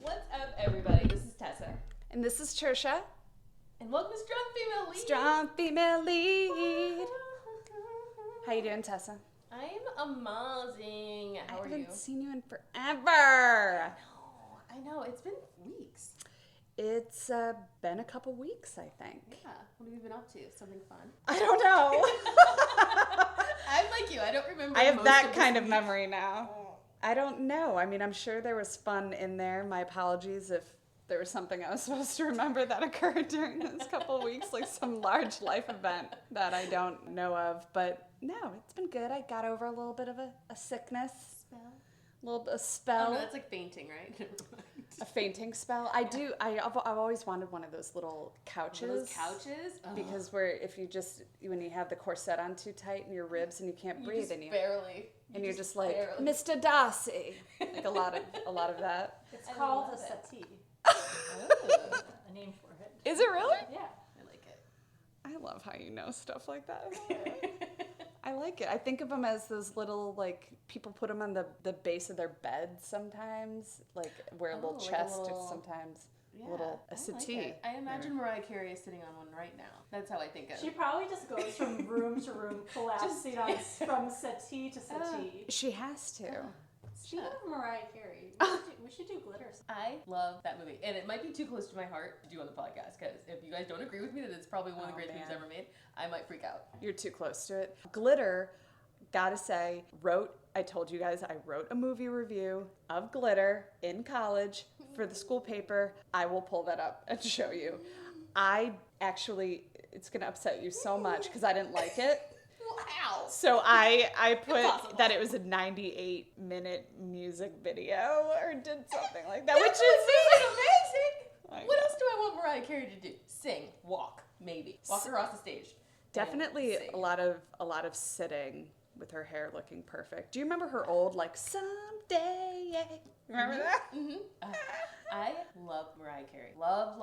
What's up, everybody? This is Tessa. And this is Tricia. And welcome to Strong Female Lead. Strong Female Lead. How you doing, Tessa? I'm amazing. How are you? I haven't seen you in forever. I know. It's been weeks. It's been a couple weeks, I think. Yeah. What have you been up to? Something fun? I don't know. I'm like you. I don't remember. I have that kind of memory now. I don't know. I mean, I'm sure there was fun in there. My apologies if there was something I was supposed to remember that occurred during this couple weeks, like some large life event that I don't know of. But no, it's been good. I got over a little bit of a sickness. A spell. Oh, no, that's like fainting, right? A fainting spell. I've always wanted one of those little couches. Those couches? Oh. Because when you have the corset on too tight in your ribs and you can't breathe and you're just like, Mr. Darcy. Like a lot of that. It's called a settee. Oh. A name for it. Is it really? Yeah. I like it. I love how you know stuff like that. I like it. I think of them as those little, like, people put them on the base of their bed sometimes, like where a little chest or sometimes a settee. Like I imagine Mariah Carey is sitting on one right now. That's how I think of it. She probably just goes from room to room, collapsing from settee to settee. She has to. Speaking of Mariah Carey, we should do glitter. I love that movie. And it might be too close to my heart to do on the podcast, because if you guys don't agree with me that it's probably one of the greatest movies ever made, I might freak out. You're too close to it. Glitter, gotta say, I told you guys I wrote a movie review of Glitter in college for the school paper. I will pull that up and show you. It's gonna upset you so much because I didn't like it. Wow. So I put that it was a 98-minute music video or did something like that, which is amazing. What else do I want Mariah Carey to do? Sing, walk, maybe. Walk across the stage. Definitely a lot of sitting with her hair looking perfect. Do you remember her old, like, someday? Remember that? Mm-hmm. I love Mariah Carey. Love.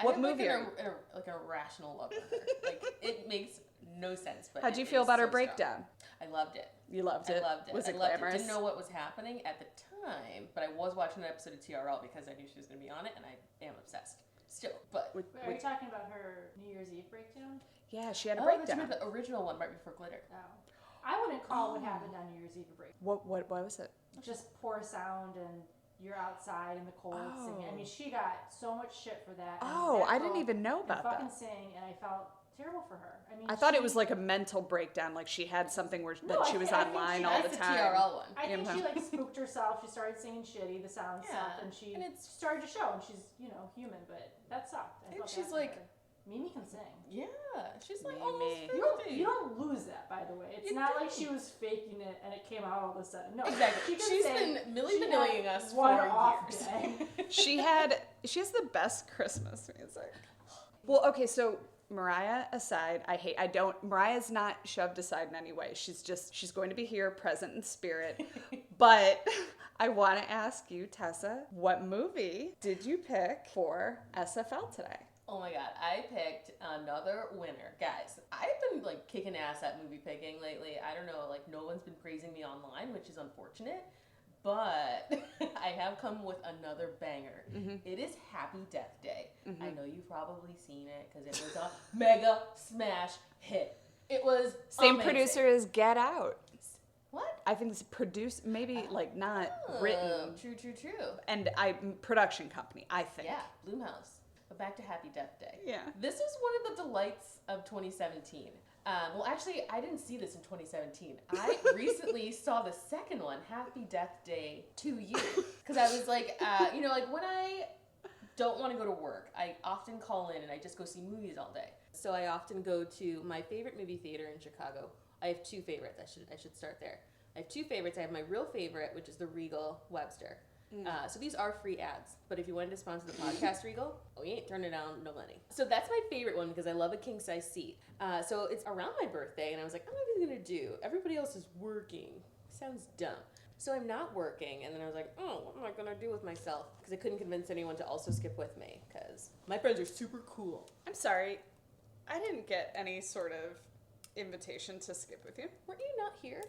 What movie? I have like an irrational love for her. Like, it makes no sense. But how'd you feel about her breakdown? I loved it. You loved it? I loved it. Was it glamorous? glamorous? Didn't know what was happening at the time, but I was watching an episode of TRL because I knew she was going to be on it, and I am obsessed. Still, but... Are you talking about her New Year's Eve breakdown? Yeah, she had a breakdown. The original one right before Glitter. No. I wouldn't call what happened on New Year's Eve a breakdown. What was it? Just poor sound and you're outside in the cold singing. I mean, she got so much shit for that. I didn't even know about that. Fucking sing, and I felt terrible for her. I mean, I thought it was like a mental breakdown, like she had something that she was online all the time. That's the TRL one. I think she like spooked herself. She started singing shitty. The sound sucked, and it started to show. And she's human, but that sucked. And she's like, Mimi can sing. Yeah, she's like Mimi. almost 50. You don't lose that, by the way. It's not like she was faking it and it came out all of a sudden. No, exactly. She's been vanilling us for years. She has the best Christmas music. Well, okay, so Mariah aside, Mariah's not shoved aside in any way. She's going to be here, present in spirit. But I want to ask you, Tessa, what movie did you pick for SFL today? Oh my god, I picked another winner. Guys, I've been like kicking ass at movie picking lately. I don't know, like no one's been praising me online, which is unfortunate. But I have come with another banger. Mm-hmm. It is Happy Death Day. Mm-hmm. I know you've probably seen it because it was a mega smash hit. It was same amazing. Producer as Get Out. What? I think it's produced, maybe like not written. True. And production company, I think. Yeah, Blumhouse. But back to Happy Death Day. Yeah. This was one of the delights of 2017. Well, actually, I didn't see this in 2017. I recently saw the second one, Happy Death Day 2 years. Because I was like, like when I don't want to go to work, I often call in and I just go see movies all day. So I often go to my favorite movie theater in Chicago. I have two favorites. I should start there. I have two favorites. I have my real favorite, which is the Regal Webster. So these are free ads, but if you wanted to sponsor the podcast, Regal, we ain't turning down no money. So that's my favorite one because I love a king size seat. So it's around my birthday, and I was like, what am I gonna do? Everybody else is working. Sounds dumb. So I'm not working, and then I was like, what am I gonna do with myself? Because I couldn't convince anyone to also skip with me because my friends are super cool. I'm sorry, I didn't get any sort of invitation to skip with you. Weren't you not here?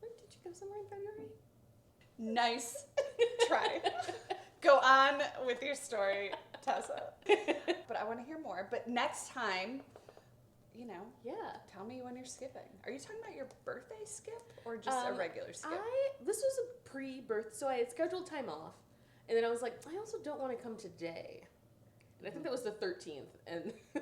Did you go somewhere in February? Nice try. Go on with your story, Tessa. But I want to hear more. But next time, tell me when you're skipping. Are you talking about your birthday skip or just a regular skip? This was a pre-birth, so I had scheduled time off. And then I was like, I also don't want to come today. And I think that was the 13th. And I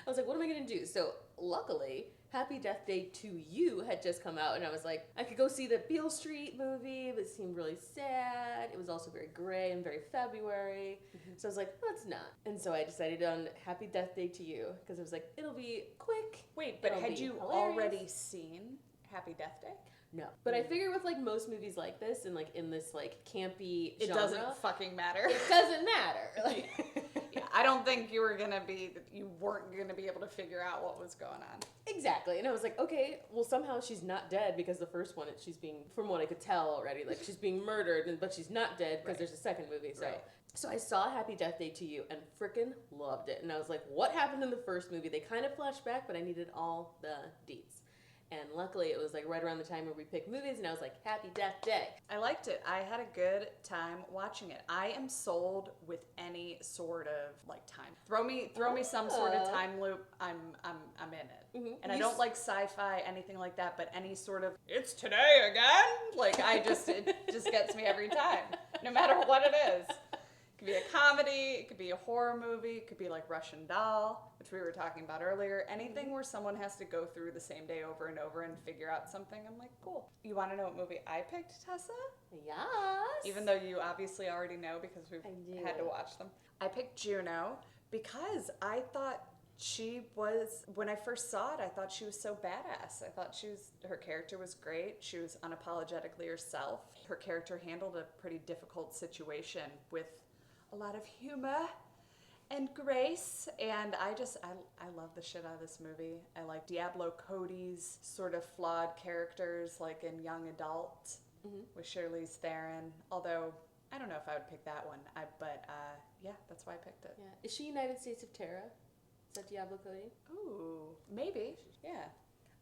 was like, what am I going to do? So luckily, Happy Death Day to You had just come out. And I was like, I could go see the Beale Street movie, but it seemed really sad. It was also very gray and very February. Mm-hmm. So I was like, let's not. And so I decided on Happy Death Day to You because it was like, it'll be quick. Wait, but had you already seen Happy Death Day? No. But I figure with like most movies like this and like in this like campy genre, it doesn't fucking matter. It doesn't matter. Like yeah, I don't think you weren't gonna be able to figure out what was going on. Exactly. And I was like, okay, well somehow she's not dead because the first one she's being, from what I could tell already, like she's being murdered, but she's not dead because there's a second movie. So So I saw Happy Death Day to You and frickin' loved it. And I was like, what happened in the first movie? They kind of flashed back, but I needed all the deets. And luckily, it was like right around the time where we picked movies, and I was like, Happy Death Day. I liked it. I had a good time watching it. I am sold with any sort of like time. Throw me some sort of time loop. I'm in it. Mm-hmm. And I don't like sci-fi, anything like that, but any sort of it's today again. Like it just gets me every time, no matter what it is. It could be a comedy, it could be a horror movie, it could be like Russian Doll, which we were talking about earlier. Anything where someone has to go through the same day over and over and figure out something, I'm like, cool. You want to know what movie I picked, Tessa? Yes. Even though you obviously already know because we've had to watch them. I picked Juno because I thought when I first saw it, I thought she was so badass. I thought her character was great. She was unapologetically herself. Her character handled a pretty difficult situation with a lot of humor and grace, and I love the shit out of this movie. I like Diablo Cody's sort of flawed characters, like in Young Adult with Charlize Theron. Although I don't know if I would pick that one, but that's why I picked it. Yeah, is she United States of Terra? Is that Diablo Cody? Ooh, maybe. Yeah,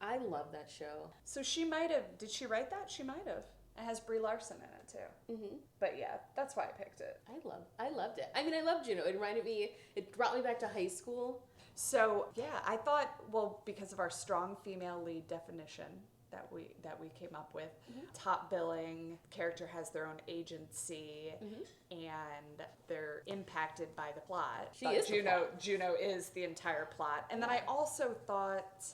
I love that show. So she might have. Did she write that? She might have. It has Brie Larson in it too. Mm-hmm. But yeah, that's why I picked it. I loved it. I mean, I loved Juno. It brought me back to high school. So yeah, I thought, well, because of our strong female lead definition that we came up with, top billing, character has their own agency, and they're impacted by the plot. Juno is the entire plot. And then I also thought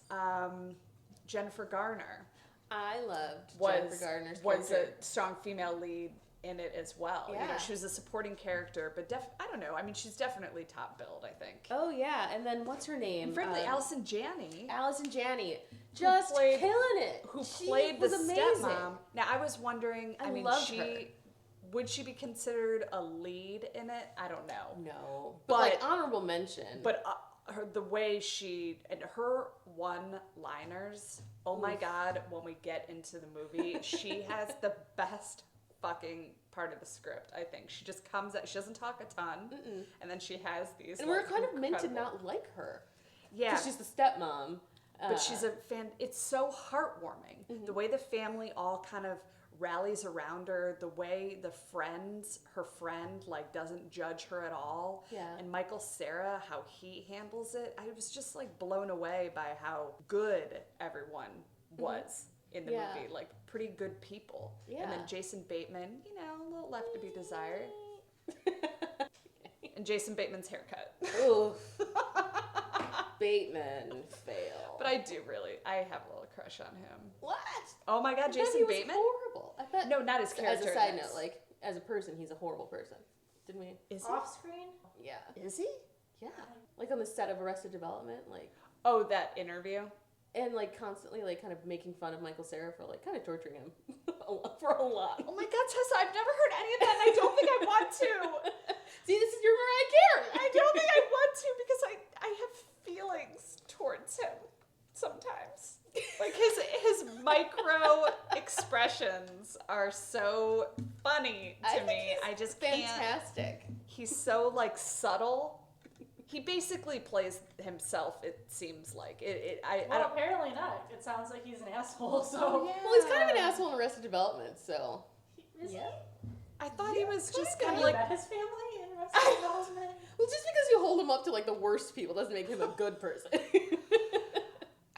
Jennifer Garner. I loved Jennifer Garner's character. Was a strong female lead in it as well. Yeah. You know, she was a supporting character, but I don't know. I mean, she's definitely top billed, I think. Oh yeah, and then what's her name? And frankly, Allison Janney. Just killing it. Who played the stepmom. Now, I was wondering, I mean, would she be considered a lead in it? I don't know. No. But like honorable mention. But the way her one-liners, oh my God, when we get into the movie, she has the best fucking part of the script, I think. She just comes out, she doesn't talk a ton, and then she has these. And we're kind of meant to not like her. Yeah. Because she's the stepmom. But she's it's so heartwarming. The way the family all kind of rallies around her, the way her friend like doesn't judge her at all. Yeah. And Michael Cera, how he handles it. I was just like blown away by how good everyone was in the movie. Like pretty good people. Yeah. And then Jason Bateman, a little left to be desired. And Jason Bateman's haircut. Ooh. Bateman fail. But I have a little crush on him. What? Oh my God, Jason Bateman? Horrible. I thought. No, not his character. As a side note, like as a person, he's a horrible person. Didn't we? Is he? Off screen? Yeah. Is he? Yeah. Like on the set of Arrested Development, like. Oh, that interview. And like constantly like kind of making fun of Michael Cera for like kind of torturing him for a lot. Oh my God, Tessa, I've never heard any of that, and I don't think I want to. See, this is your Mariah Carey. I don't think I want to because I have feelings towards him sometimes. Like his micro expressions are so funny to me. I just can't. Fantastic. He's so like subtle. He basically plays himself, it seems like. Apparently not. It sounds like he's an asshole, so... Oh, yeah. Well, he's kind of an asshole in Arrested Development, so... Is he? I thought he was just kind of like... Met his family in Arrested Development? Well, just because you hold him up to, like, the worst people doesn't make him a good person.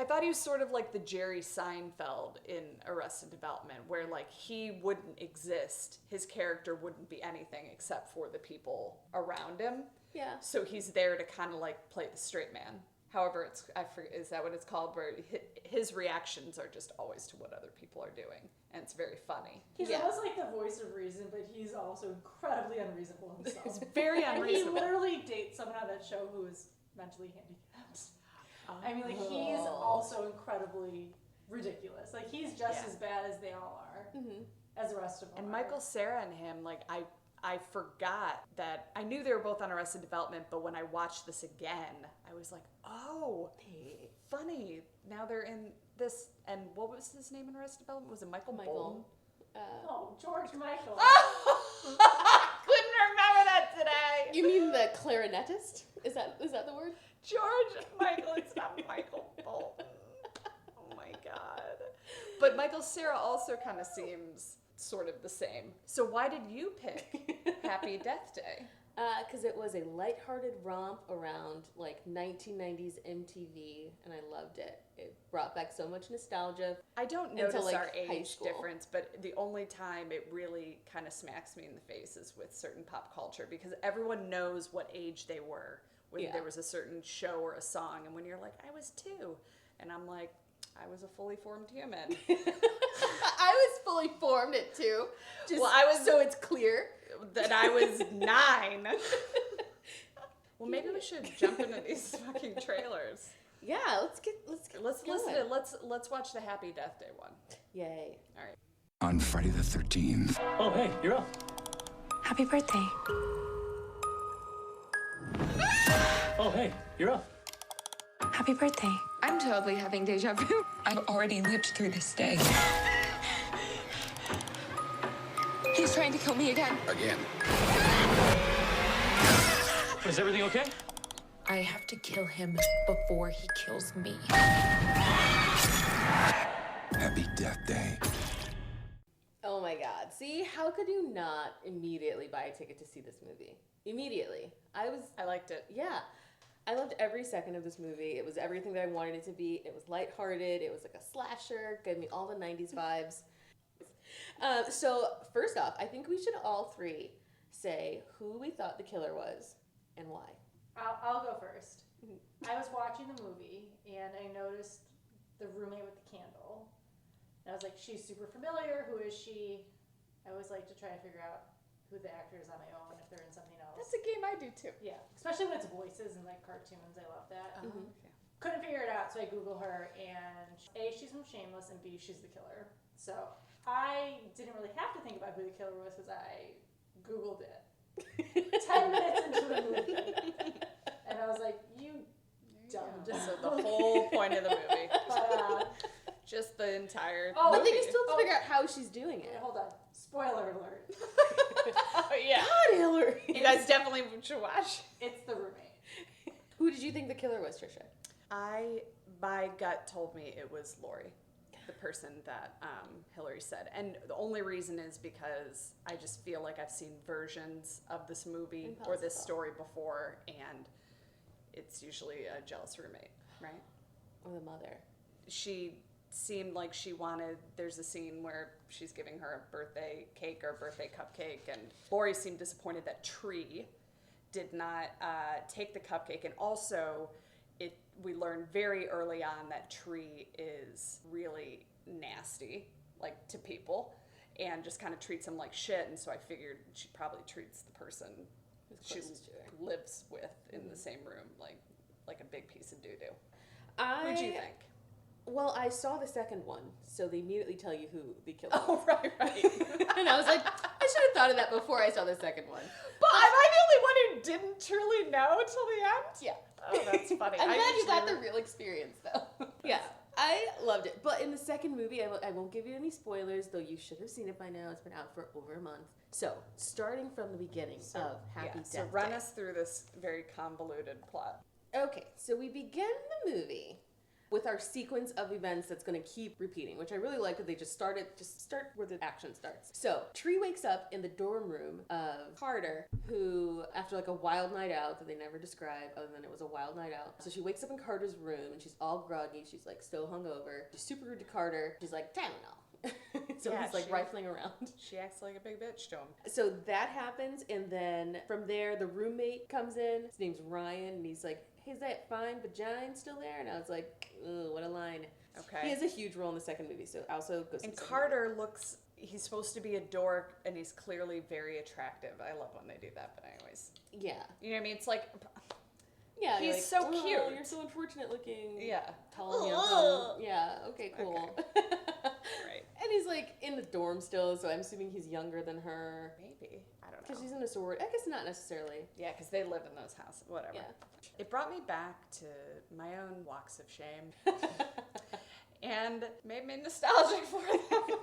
I thought he was sort of like the Jerry Seinfeld in Arrested Development, where, like, he wouldn't exist. His character wouldn't be anything except for the people around him. Yeah. So he's there to kind of, like, play the straight man. However, I forget, is that what it's called? Where his reactions are just always to what other people are doing. And it's very funny. He's almost like the voice of reason, but he's also incredibly unreasonable himself. He's very unreasonable. And he literally dates someone on that show who is mentally handicapped. I mean, like, he's also incredibly ridiculous. Like, he's just as bad as they all are, as the rest of them And are. Michael Cera and him, like, I forgot that, I knew they were both on Arrested Development, but when I watched this again, I was like, oh, funny. Now they're in this, and what was his name in Arrested Development? Was it Michael Bolton? George Michael. Couldn't remember that today. You mean the clarinetist? Is that the word? George Michael, it's not Michael Bolton. Oh my God. But Michael Cera also kind of seems sort of the same. So why did you pick Happy Death Day? Because it was a lighthearted romp around, like, 1990s MTV, and I loved it. It brought back so much nostalgia. I don't notice like, our high age school. difference, but the only time it really kind of smacks me in the face is with certain pop culture, because everyone knows what age they were when there was a certain show or a song, and when you're like, I was 2, and I'm like, I was a fully formed human. I was fully formed at 2. So it's clear that I was 9. Well, maybe we should jump into these fucking trailers. Yeah, let's listen to let's watch the Happy Death Day one. Yay. All right. On Friday the 13th. Oh, hey, you're up. Happy birthday. Oh, hey, you're up. Happy birthday. I'm totally having deja vu. I've already lived through this day. He's trying to kill me again. Again. Is everything okay? I have to kill him before he kills me. Happy Death Day. Oh my God. See, how could you not immediately buy a ticket to see this movie? Immediately. I liked it. Yeah. I loved every second of this movie. It was everything that I wanted it to be. It was lighthearted. It was like a slasher. Gave me all the 90s vibes. So, first off, I think we should all three say who we thought the killer was and why. I'll go first. I was watching the movie, and I noticed the roommate with the candle. And I was like, she's super familiar. Who is she? I always like to try to figure out who the actor is on my own, if they're in something else. That's a game I do too. Yeah, especially when it's voices and like cartoons. I love that. Okay. Couldn't figure it out, so I Google her, and A, she's from Shameless, and B, she's the killer. So I didn't really have to think about who the killer was because I Googled it 10 minutes into the movie, and I was like, you dumb. So the whole point of the movie. But, just the entire But movie. they can still figure out how she's doing it. hold on. Spoiler alert. Oh, yeah. God, Hilary. You guys definitely should watch. It's the roommate. Who did you think the killer was, Tricia? My gut told me it was Lori, the person that Hilary said. And the only reason is because I just feel like I've seen versions of this movie or this story before, and it's usually a jealous roommate, right? Or the mother. She seemed like she wanted, there's a scene where she's giving her a birthday cake or a birthday cupcake, and Lori seemed disappointed that Tree did not take the cupcake. And also, we learned very early on that Tree is really nasty, like, to people, and just kind of treats them like shit. And so I figured she probably treats the person she lives with in the same room like a big piece of doo-doo. What'd you think? Well, I saw the second one, so they immediately tell you who the killer is. Oh, right. And I was like, I should have thought of that before I saw the second one. But am I the only one who didn't truly know till the end? Yeah. Oh, that's funny. I'm glad you got the real experience, though. Yeah, I loved it. But in the second movie, I won't give you any spoilers, though you should have seen it by now. It's been out for over a month. So, starting from the beginning of Happy Death So run Day. us through this very convoluted plot. Okay, so we begin the movie with our sequence of events that's going to keep repeating, which I really like that they just start where the action starts. So Tree wakes up in the dorm room of Carter, who, after like a wild night out that they never describe other than it was a wild night out. So she wakes up in Carter's room and she's all groggy. She's like so hungover. She's super rude to Carter. She's like, Tylenol. So he's like rifling around. She acts like a big bitch to him. So that happens, and then from there, the roommate comes in. His name's Ryan, and he's like, hey, is that fine vagina still there? And I was like, ooh, what a line. Okay. He has a huge role in the second movie, so also goes to And Carter looks, he's supposed to be a dork, and he's clearly very attractive. I love when they do that, but anyways. Yeah. You know what I mean? It's like... Yeah, he's like, so cute. You're so unfortunate looking. Yeah. Tall, handsome. Yeah, okay, cool. Okay. Right. And he's like in the dorm still, so I'm assuming he's younger than her. Maybe. I don't know. Because she's in a sorority. I guess not necessarily. Yeah, because they live in those houses. Whatever. Yeah. It brought me back to my own walks of shame. And made me nostalgic for them.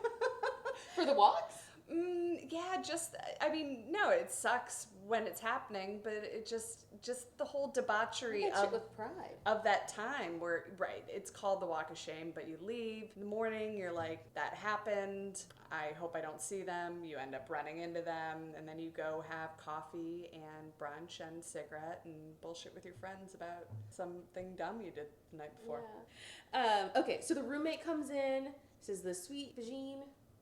For the walks? Yeah, just, I mean, no, it sucks when it's happening, but it just the whole debauchery of that time where, right, it's called the walk of shame, but you leave in the morning, you're like, that happened, I hope I don't see them, you end up running into them, and then you go have coffee and brunch and cigarette and bullshit with your friends about something dumb you did the night before. Yeah. Okay, so the roommate comes in, says the sweet vagine,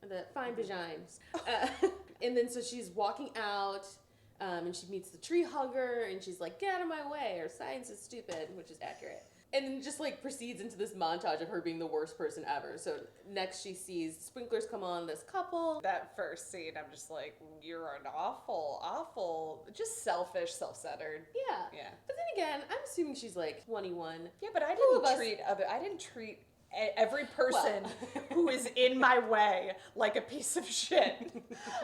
the fine vagines. And then so she's walking out, and she meets the tree hugger, and she's like, get out of my way, or science is stupid, which is accurate. And then just like proceeds into this montage of her being the worst person ever. So next she sees sprinklers come on this couple. That first scene, I'm just like, you're an awful, just selfish, self-centered. Yeah. Yeah. But then again, I'm assuming she's like 21. Yeah, but I didn't treat every person who is in my way like a piece of shit.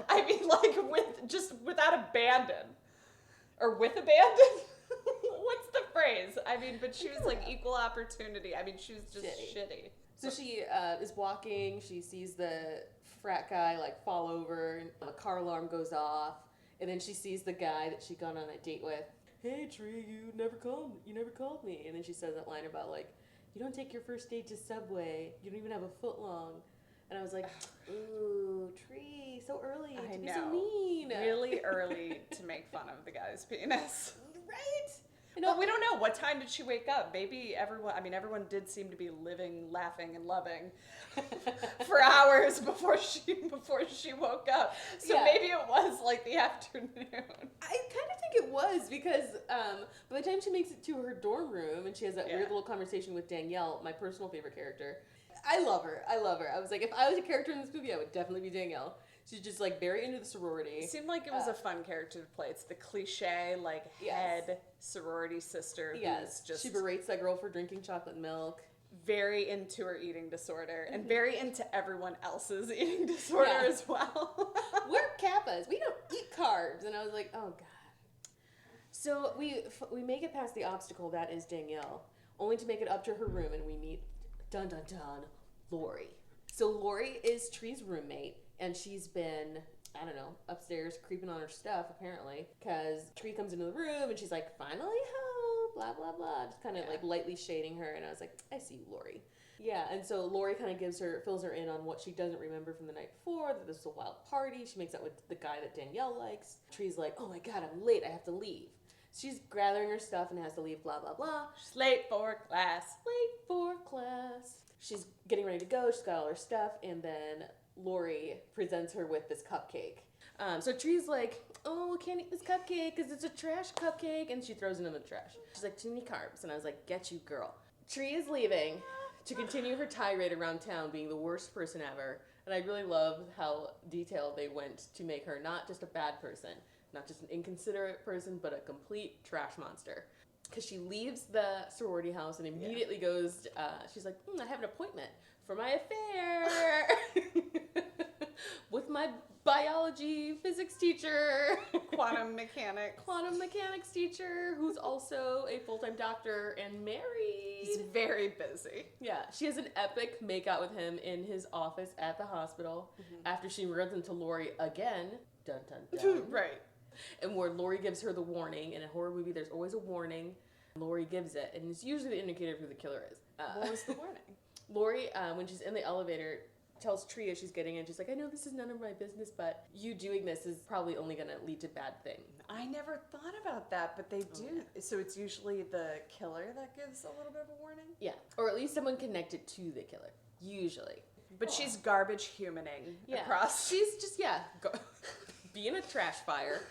I mean, like without abandon. Or with abandon? What's the phrase? I mean, but she was like equal opportunity. I mean, she was just shitty. So she is walking, she sees the frat guy like fall over, and the car alarm goes off, and then she sees the guy that she'd gone on a date with. Hey Tree, you never called me. And then she says that line about like, you don't take your first date to Subway, you don't even have a foot long. And I was like, ooh, Tree, so early to be so mean. Really early to make fun of the guy's penis. Right? But we don't know. What time did she wake up? Maybe everyone did seem to be living, laughing, and loving for hours before she woke up. So maybe it was like the afternoon. I kind of think it was because by the time she makes it to her dorm room and she has that weird little conversation with Danielle, my personal favorite character. I love her. I was like, if I was a character in this movie, I would definitely be Danielle. She's just like very into the sorority. It seemed like it was a fun character to play. It's the cliche like head sorority sister who's just she berates that girl for drinking chocolate milk. Very into her eating disorder and very into everyone else's eating disorder as well. We're Kappas. We don't eat carbs. And I was like, oh god. So we make it past the obstacle that is Danielle, only to make it up to her room and we meet dun dun dun Lori. So Lori is Tree's roommate. And she's been, I don't know, upstairs creeping on her stuff, apparently. Because Tree comes into the room and she's like, finally home, blah, blah, blah. Just kind of like lightly shading her. And I was like, I see you, Lori. Yeah, and so Lori kind of fills her in on what she doesn't remember from the night before, that this was a wild party. She makes out with the guy that Danielle likes. Tree's like, oh my god, I'm late, I have to leave. She's gathering her stuff and has to leave, blah, blah, blah. She's late for class. She's getting ready to go, she's got all her stuff, and then Lori presents her with this cupcake. So Tree's like, oh, I can't eat this cupcake because it's a trash cupcake. And she throws it in the trash. She's like, too many carbs. And I was like, get you, girl. Tree is leaving to continue her tirade around town being the worst person ever. And I really love how detailed they went to make her not just a bad person, not just an inconsiderate person, but a complete trash monster. Because she leaves the sorority house and immediately goes, she's like, I have an appointment for my affair with my biology physics teacher. Quantum mechanics teacher who's also a full-time doctor and married. He's very busy. Yeah, she has an epic makeout with him in his office at the hospital after she runs into Lori again. Dun, dun, dun. Right. And where Lori gives her the warning. In a horror movie, there's always a warning. Lori gives it, and it's usually the indicator of who the killer is. What was the warning? Lori, when she's in the elevator, tells Tria she's getting in. She's like, I know this is none of my business, but you doing this is probably only going to lead to bad things. I never thought about that, but they do. Yeah. So it's usually the killer that gives a little bit of a warning? Yeah. Or at least someone connected to the killer. Usually. But she's garbage humaning across. She's just, being a trash fire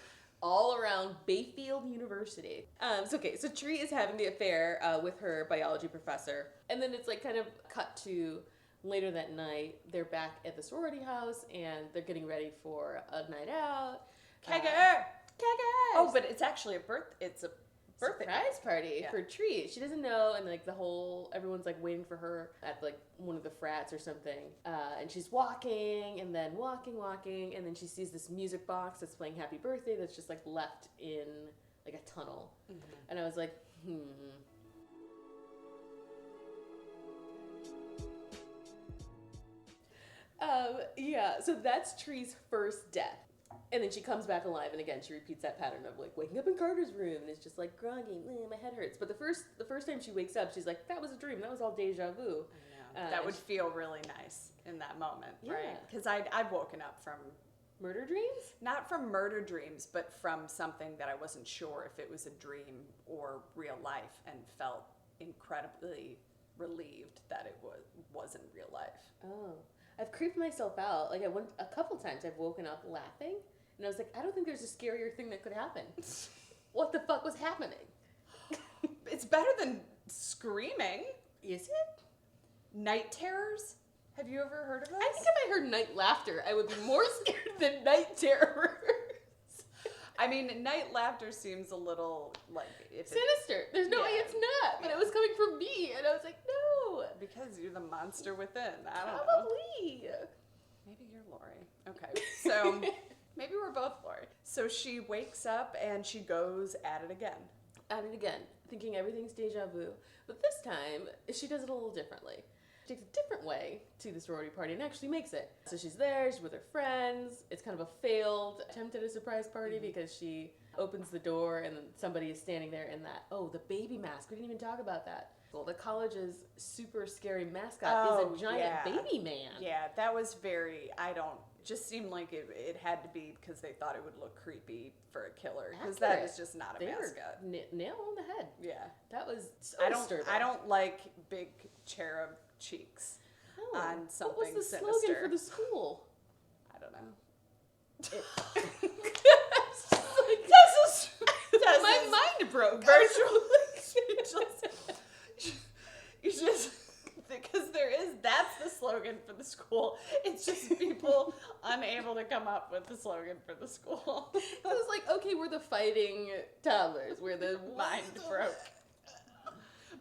all around Bayfield University. So Tree is having the affair with her biology professor. And then it's like kind of cut to later that night. They're back at the sorority house and they're getting ready for a night out. Kegger! Oh, but it's actually a birthday surprise party for Tree. She doesn't know, and like everyone's like waiting for her at like one of the frats or something. And she's walking, and then walking, and then she sees this music box that's playing Happy Birthday that's just like left in like a tunnel. Mm-hmm. And I was like, So that's Tree's first death. And then she comes back alive, and again, she repeats that pattern of, like, waking up in Carter's room, and it's just, like, groggy, my head hurts. But the first time she wakes up, she's like, that was a dream, that was all deja vu. I know. That would feel really nice in that moment, right? Because I've woken up from... Murder dreams? Not from murder dreams, but from something that I wasn't sure if it was a dream or real life, and felt incredibly relieved that it wasn't real life. Oh. I've creeped myself out. Like, a couple times I've woken up laughing, and I was like, I don't think there's a scarier thing that could happen. What the fuck was happening? It's better than screaming. Is it? Night terrors? Have you ever heard of those? I think if I heard night laughter, I would be more scared than night terrors. I mean, night laughter seems a little, like... sinister. There's no way it's not. But it was coming from me, and I was like, no. Because you're the monster within. I don't know. Probably. Maybe you're Lori. Okay, so maybe we're both Lori. So she wakes up, and she goes at it again. Thinking everything's deja vu. But this time, she does it a little differently. She takes a different way to the sorority party and actually makes it. So she's there, she's with her friends. It's kind of a failed attempt at a surprise party because she opens the door and somebody is standing there in that, the baby mask. We didn't even talk about that. Well, the college's super scary mascot is a giant baby man. Yeah, that was just seemed like it had to be because they thought it would look creepy for a killer. Because that is just not a mascot. Nail on the head. Yeah. That was so disturbing. I don't like big cherub cheeks on something What was the sinister. slogan for the school? I don't know. My mind broke. That's the slogan for the school. It's just people unable to come up with the slogan for the school. It was like, okay, we're the fighting toddlers. We're the mind broke.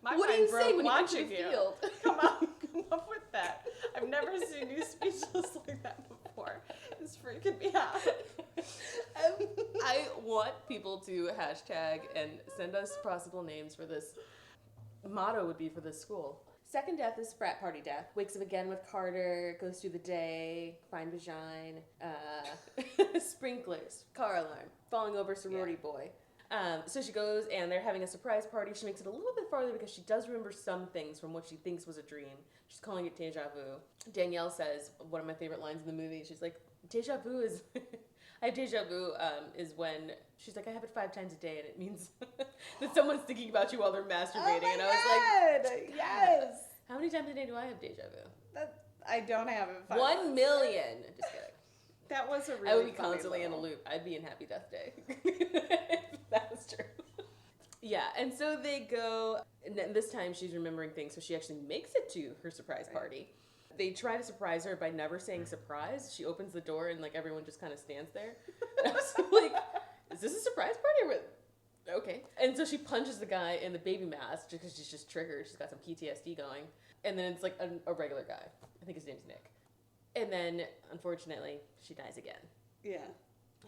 What do you say when you enter the field? Come up with that. I've never seen you speechless like that before. It's freaking me out. I want people to hashtag and send us possible names for this. Motto would be for this school. Second death is frat party death. Wakes up again with Carter, goes through the day, fine vagina, sprinklers, car alarm, falling over sorority boy. So she goes and they're having a surprise party. She makes it a little bit farther because she does remember some things from what she thinks was a dream. She's calling it deja vu. Danielle says, one of my favorite lines in the movie, she's like, deja vu is... I have deja vu is when she's like, I have it 5 times a day, and it means that someone's thinking about you while they're masturbating. Oh my and I was like, yes. How many times a day do I have deja vu? I don't have it. 1 million. Just kidding. That was a really I would be funny constantly in a loop. I'd be in Happy Death Day. If that was true. Yeah, and so they go, and this time she's remembering things, so she actually makes it to her surprise party. They try to surprise her by never saying surprise. She opens the door and like everyone just kind of stands there. And I was like, is this a surprise party? Okay. And so she punches the guy in the baby mask just because she's just triggered. She's got some PTSD going. And then it's like a regular guy. I think his name's Nick. And then, unfortunately, she dies again. Yeah.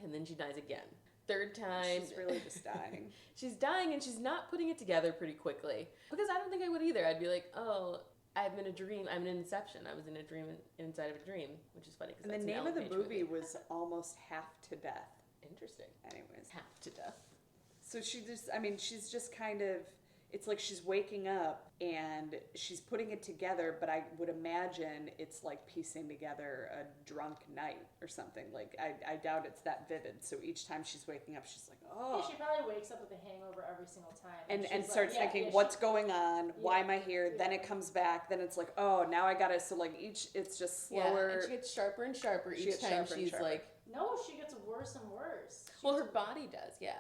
And then she dies again. Third time. She's really just dying. She's dying and she's not putting it together pretty quickly. Because I don't think I would either. I'd be like, I'm in a dream. I'm in Inception. I was in a dream inside of a dream, which is funny. And the name of the movie was Almost Half to Death. Interesting. Anyways. Half to Death. So she's just kind of it's like she's waking up and she's putting it together, but I would imagine it's like piecing together a drunk night or something. Like, I doubt it's that vivid. So each time she's waking up, she's like, oh. Yeah, she probably wakes up with a hangover every single time. And starts thinking, what's going on? Why am I here? Then it comes back. Then it's like, oh, now I gotta. So like it's just slower. Yeah, and she gets sharper and sharper each time she's like. No, she gets worse and worse. Well, her body does, yeah.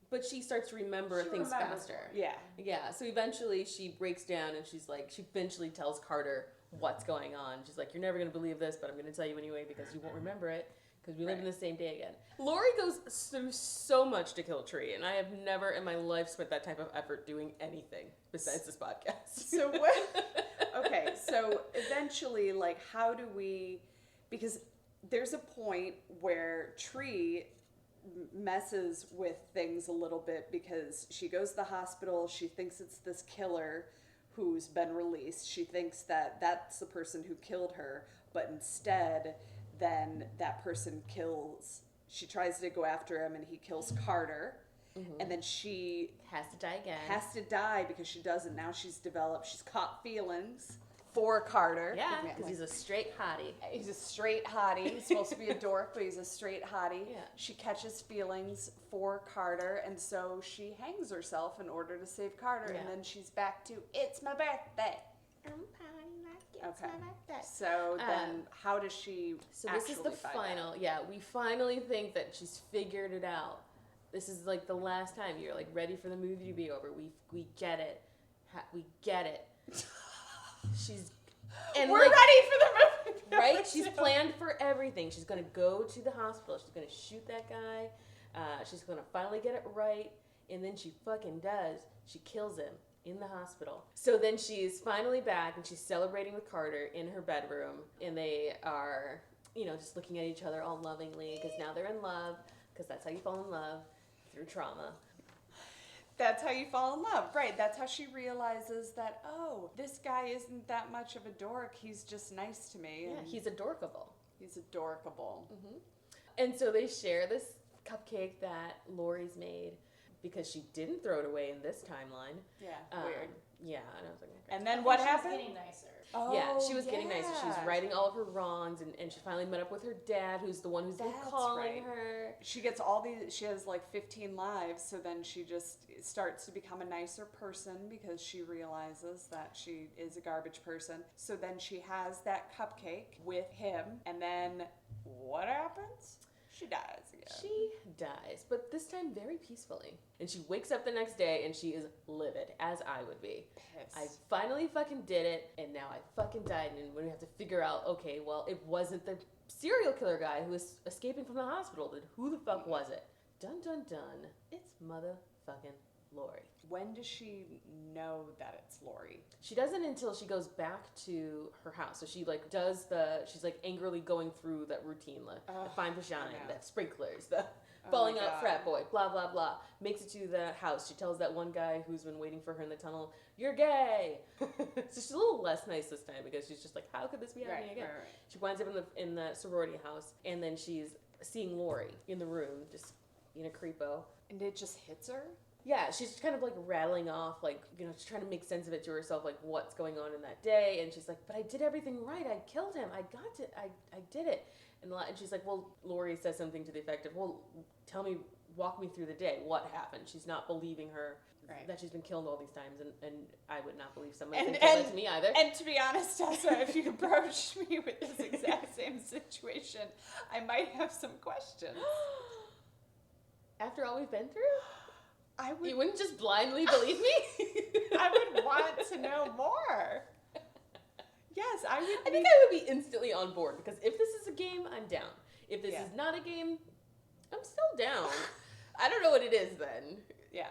But she starts to remember things faster. Yeah. Yeah, so eventually she breaks down and she's like, she eventually tells Carter what's going on. She's like, you're never going to believe this, but I'm going to tell you anyway because you won't remember it because we live in the same day again. Lori goes through so much to kill Tree, and I have never in my life spent that type of effort doing anything besides this podcast. So what? Okay, so eventually, like, how do we, because there's a point where Tree messes with things a little bit because she goes to the hospital. She thinks it's this killer who's been released. She thinks that that's the person who killed her, but instead then that person she tries to go after him and he kills Carter. And then she has to die again. Has to die because she doesn't. Now she's caught feelings for Carter. Yeah, because he's a straight hottie. He's a straight hottie. He's supposed to be a dork, but he's a straight hottie. Yeah. She catches feelings for Carter, and so she hangs herself in order to save Carter, and then she's back to, it's my birthday. I'm partying like it's my birthday. So then how does she this is the final, we finally think that she's figured it out. This is like the last time you're like ready for the movie to be over. We get it. We get it. We're ready for the movie. Right? She's planned for everything. She's going to go to the hospital. She's going to shoot that guy. She's going to finally get it right. And then she fucking does. She kills him in the hospital. So then she's finally back and she's celebrating with Carter in her bedroom. And they are, just looking at each other all lovingly because now they're in love. Because that's how you fall in love, through trauma. That's how you fall in love, right? That's how she realizes that, oh, this guy isn't that much of a dork. He's just nice to me. Yeah, he's adorkable. He's adorkable. Mm-hmm. And so they share this cupcake that Lori's made because she didn't throw it away in this timeline. Yeah, weird. Yeah, and I was like, okay. And then what happened? She was getting nicer. Oh, yeah, she was getting nicer. She was righting all of her wrongs, and she finally met up with her dad, who's the one who's been calling her. She gets she has like 15 lives, so then she just starts to become a nicer person because she realizes that she is a garbage person. So then she has that cupcake with him, and then what happens? She dies again. She dies, but this time very peacefully. And she wakes up the next day and she is livid, as I would be. Pissed. I finally fucking did it, and now I fucking died. And we have to figure out, okay, well, it wasn't the serial killer guy who was escaping from the hospital. Then who the fuck was it? Dun dun dun. It's motherfucking Lori. When does she know that it's Lori? She doesn't until she goes back to her house. So she she's like angrily going through that routine, the fine fashion, the sprinklers, the falling out frat boy, blah, blah, blah. Makes it to the house. She tells that one guy who's been waiting for her in the tunnel, you're gay. So she's a little less nice this time because she's just like, how could this be happening again? Right. She winds up in the sorority house, and then she's seeing Lori in the room, just being a creepo. And it just hits her? Yeah, she's kind of like rattling off, like, she's trying to make sense of it to herself, like what's going on in that day. And she's like, but I did everything right. I killed him. I did it. And she's like, well, Lori says something to the effect of, well, walk me through the day. What happened? She's not believing her that she's been killed all these times. And I would not believe someone can kill that to me either. And to be honest, Tessa, if you approached me with this exact same situation, I might have some questions. After all we've been through? You wouldn't just blindly believe me? I would want to know more. Yes, I would. I think I would be instantly on board because if this is a game, I'm down. If this is not a game, I'm still down. I don't know what it is then. Yeah,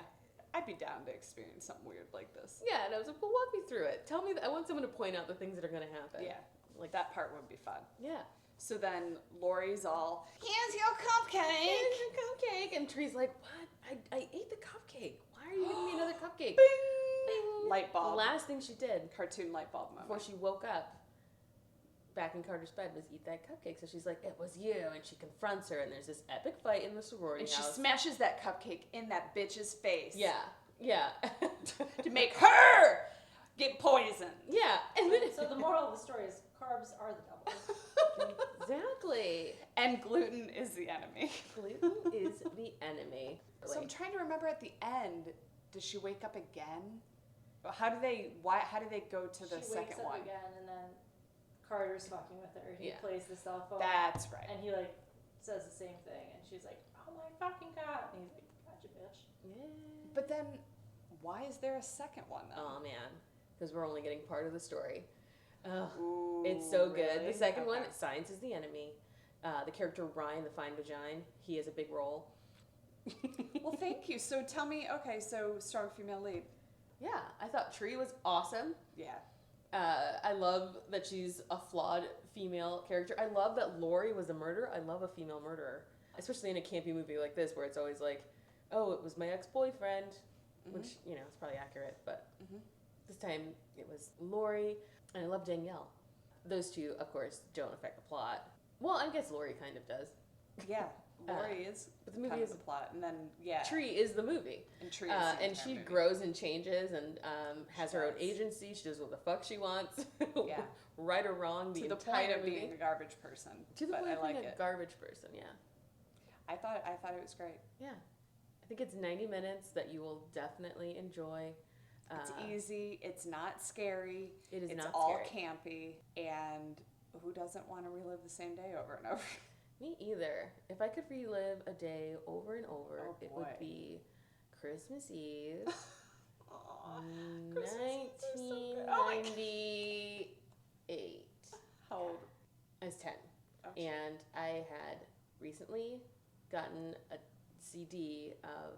I'd be down to experience something weird like this. Yeah, and I was like, well, walk me through it. Tell me. I want someone to point out the things that are going to happen. Yeah, like that part would be fun. Yeah. So then Lori's all, here's your cupcake. Here's your cupcake. And Tree's like, what? I ate the cupcake. Why are you giving me another cupcake? Bing! Bing! Light bulb. The last thing she did. Cartoon light bulb moment. Before she woke up, back in Carter's bed, was eat that cupcake. So she's like, it was you. And she confronts her. And there's this epic fight in the sorority house. And she smashes that cupcake in that bitch's face. Yeah. Yeah. To make enemy. Gluten is the enemy. So I'm trying to remember at the end, does she wake up again? How do they go to the She second wakes up one? again, and then Carter's fucking with her. He Yeah. plays the cell phone. That's right. And he like says the same thing, and she's like, "Oh my fucking god!" And he's like, "Gotcha, bitch." Yeah. But then, why is there a second one then? Oh man, because we're only getting part of the story. Ooh, It's so good. really? The second one, Okay. science is the enemy. The character Ryan, the fine vagina, he has a big role. Well, thank you. So tell me, okay, so strong female lead. Yeah, I thought Tree was awesome. Yeah. I love that she's a flawed female character. I love that Lori was a murderer. I love a female murderer, especially in a campy movie like this where it's always like, oh, it was my ex-boyfriend, which, you know, it's probably accurate, but this time it was Lori, and I love Danielle. Those two, of course, don't affect the plot. Well, I guess Lori kind of does. Yeah. Lori is but the movie kind is of the plot, and then yeah, Tree is the movie. and Tree is the and entire she movie. grows and changes and has She her own does. agency. She does what the fuck she wants. Yeah. Right or wrong, to the entire point of movie. being a garbage person. To the but point I of like being a it. garbage person, yeah. I thought it was great. Yeah. I think it's 90 minutes that you will definitely enjoy. It's easy. It's not scary. It is it's not all scary. campy, and who doesn't want to relive the same day over and over? Me either. If I could relive a day over and over, Oh, it boy. would be Christmas Eve, Aw, Christmas Eve is so good. Oh my God. 1998. How old? I was 10. Oh, And I had recently gotten a CD of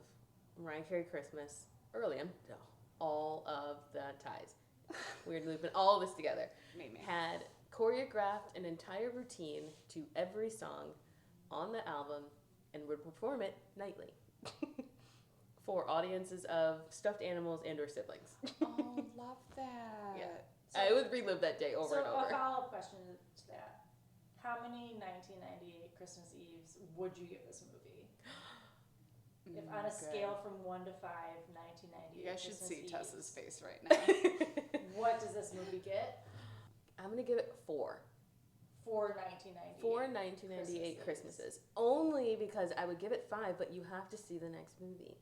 Mariah Carey Christmas early. All of the ties. Weird looping all of this together. Me. Had choreographed an entire routine to every song on the album and would perform it nightly for audiences of stuffed animals and or siblings. Oh, love that. Yeah. So- I would relive that day over and So a over. follow-up question to that: how many 1998 Christmas Eves would you give this movie? If on a scale from 1 to 5, 1998. You guys should Christmas see Eves, Tessa's face right now. What does this movie get I'm going to give it 4. for 1998? 4 1998 Christmases. Only because I would give it 5, but you have to see the next movie.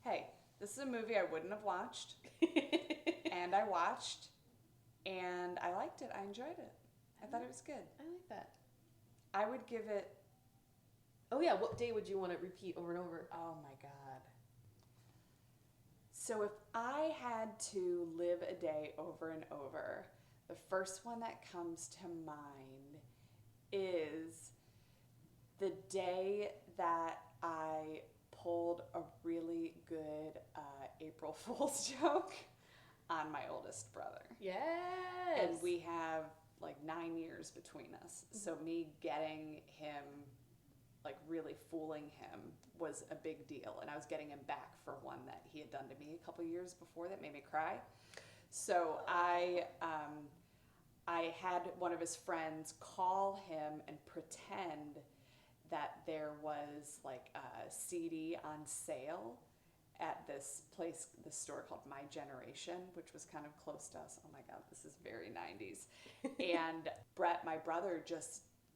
Hey, this is a movie I wouldn't have watched, and I watched, and I liked it. I enjoyed it. I thought it was good. I like that. I would give it. Oh yeah, what day would you want to repeat over and over? Oh my God. So if I had to live a day over and over, the first one that comes to mind is the day that I pulled a really good April Fool's joke on my oldest brother. Yes. And we have like 9 years between us. So me getting him, like really fooling him, was a big deal. And I was getting him back for one that he had done to me a couple years before that made me cry. So I had one of his friends call him and pretend that there was like a CD on sale at this place, this store called My Generation, which was kind of close to us. Oh my God, this is very 90s. And Brett, my brother,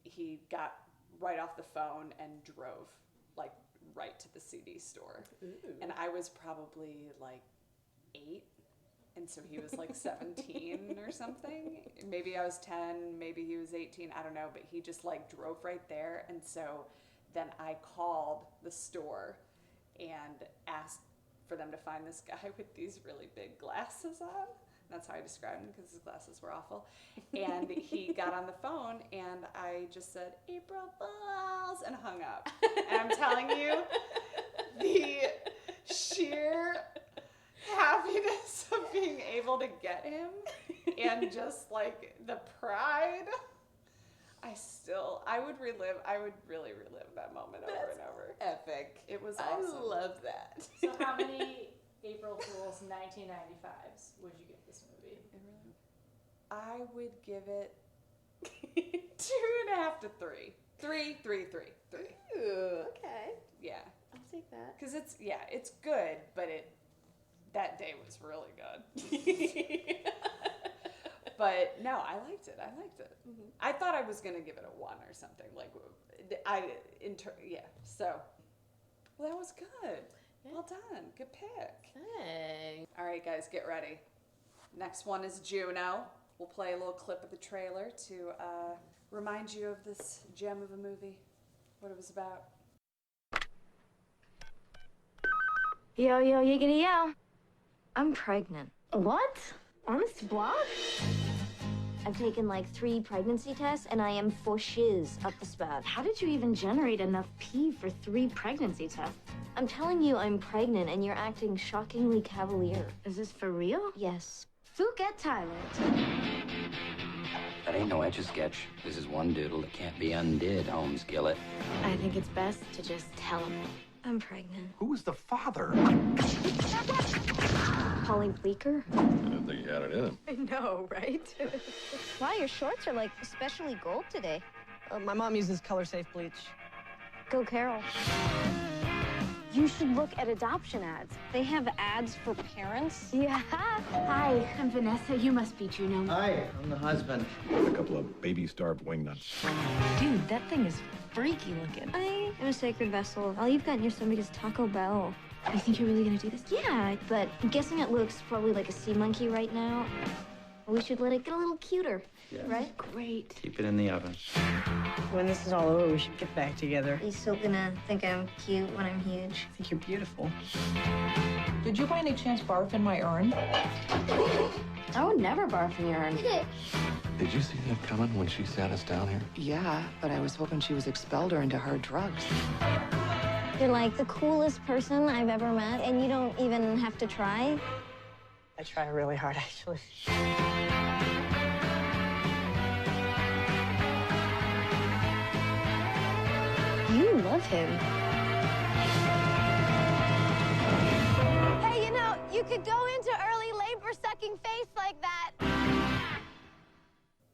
he got right off the phone and drove like right to the CD store. Ooh. And I was probably like 8. And so he was like 17 or something. Maybe I was 10, maybe he was 18, I don't know. But he just like drove right there. And so then I called the store and asked for them to find this guy with these really big glasses on. That's how I described him because his glasses were awful. And he got on the phone and I just said, April Fools, and hung up. And I'm telling you, the sheer happiness of being able to get him and just like the pride, I would really relive that moment over and over. Epic. It was awesome. I love that. So how many April Fool's 1995s would you give this movie? I would give it 2.5 to 3. 3. Ooh, okay. Yeah, I'll take that. because it's good, but that day was really good. But no, I liked it. Mm-hmm. I thought I was gonna give it a 1 or something. Like, So, well, that was good. Yeah. Well done. Good pick. Hey. All right, guys, get ready. Next one is Juno. We'll play a little clip of the trailer to remind you of this gem of a movie, what it was about. Yo, yo, yiggity yo. I'm pregnant. What? Honest to block? I've taken like 3 pregnancy tests and I am for shiz up the spout. How did you even generate enough pee for 3 pregnancy tests? I'm telling you I'm pregnant and you're acting shockingly cavalier. Is this for real? Yes. Forget Tyler. That ain't no Etch-a-Sketch. This is one doodle that can't be undid, Holmes Gillett. I think it's best to just tell him. I'm pregnant. Who is the father? Polly Bleecker? I didn't think he had it in him. I know, right? Wow, your shorts are like especially gold today. My mom uses color-safe bleach. Go Carol. You should look at adoption ads. They have ads for parents. Yeah. Hi, I'm Vanessa. You must be Juno. Hi, I'm the husband. A couple of baby-starved wingnuts. Dude, that thing is freaky looking. I am a sacred vessel. All you've got in your stomach is Taco Bell. You think you're really gonna do this? Yeah, but I'm guessing it looks probably like a sea monkey right now. We should let it get a little cuter, right? Great. Keep it in the oven. When this is all over, we should get back together. Are you still gonna think I'm cute when I'm huge? I think you're beautiful. Did you by any chance barf in my urn? I would never barf in your urn. Did you see that coming when she sat us down here? Yeah, but I was hoping she was expelled or into hard drugs. You're like the coolest person I've ever met, and you don't even have to try. I try really hard, actually. You love him. Hey, you know, you could go into early labor sucking face like that.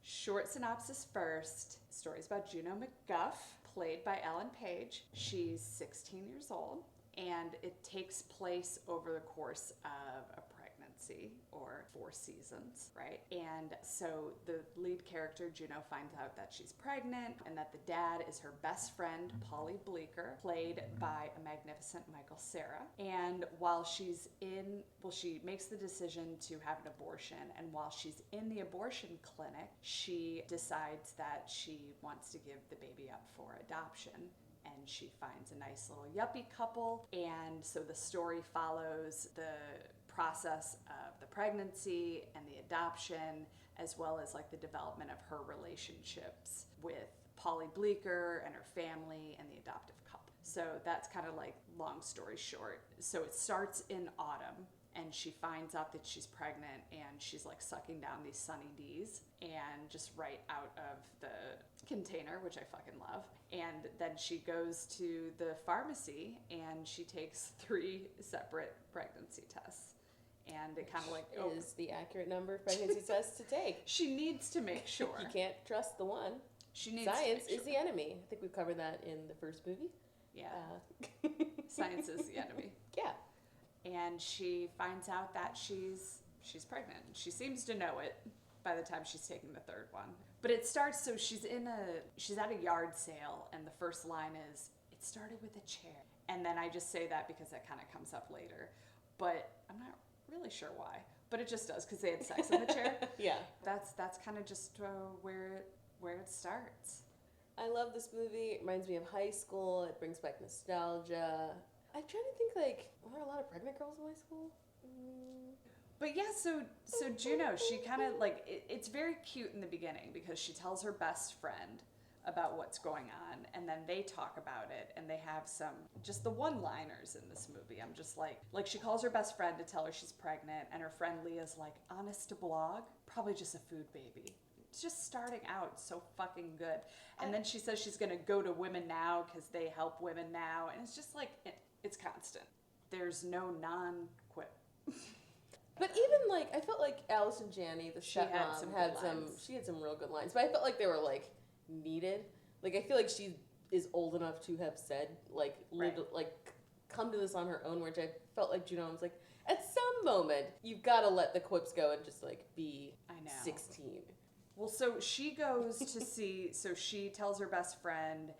Short synopsis first. The story's about Juno McGuff, played by Ellen Page. She's 16 years old, and it takes place over the course of a pregnancy, or 4 seasons, right? And so the lead character, Juno, finds out that she's pregnant and that the dad is her best friend, Polly Bleecker, played by a magnificent Michael Cera. And while she's she makes the decision to have an abortion, and while she's in the abortion clinic, she decides that she wants to give the baby up for adoption. And she finds a nice little yuppie couple, and so the story follows the process of the pregnancy and the adoption, as well as like the development of her relationships with Polly Bleecker and her family and the adoptive couple. So that's kind of like long story short. So it starts in autumn, and she finds out that she's pregnant, and she's like sucking down these Sunny D's, and just right out of the container, which I fucking love. And then she goes to the pharmacy and she takes 3 separate pregnancy tests. And it kind of like is the accurate number of pregnancy tests to take. She needs to make sure. You can't trust the one. She needs Science to make is the enemy. I think we've covered that in the first movie. Yeah. Science is the enemy. Yeah. And she finds out that she's pregnant. She seems to know it by the time she's taking the 3rd one. But it starts, so she's at a yard sale, and the first line is, "It started with a chair." And then I just say that because that kind of comes up later. But I'm not really sure why. But it just does, because they had sex in the chair. Yeah. That's kind of just where it starts. I love this movie. It reminds me of high school. It brings back nostalgia. I'm trying to think, like, were there a lot of pregnant girls in high school? But yeah, so Juno, she kind of like, it's very cute in the beginning because she tells her best friend about what's going on, and then they talk about it, and they have just the one-liners in this movie. I'm just like she calls her best friend to tell her she's pregnant, and her friend Leah's like, honest to blog, probably just a food baby. It's just starting out so fucking good. And then she says she's gonna go to Women Now because they help women now, and it's just like, it's constant. There's no non-quip. But even like, I felt like Allison Janney, the She had stepmom, some had good some. lines. She had some real good lines, but I felt like they were like needed. Like I feel like she is old enough to have said like lived Right. like come to this on her own, which I felt like Juno was like at some moment, you've got to let the quips go and just like be 16. Well, so she goes to see, so she tells her best friend,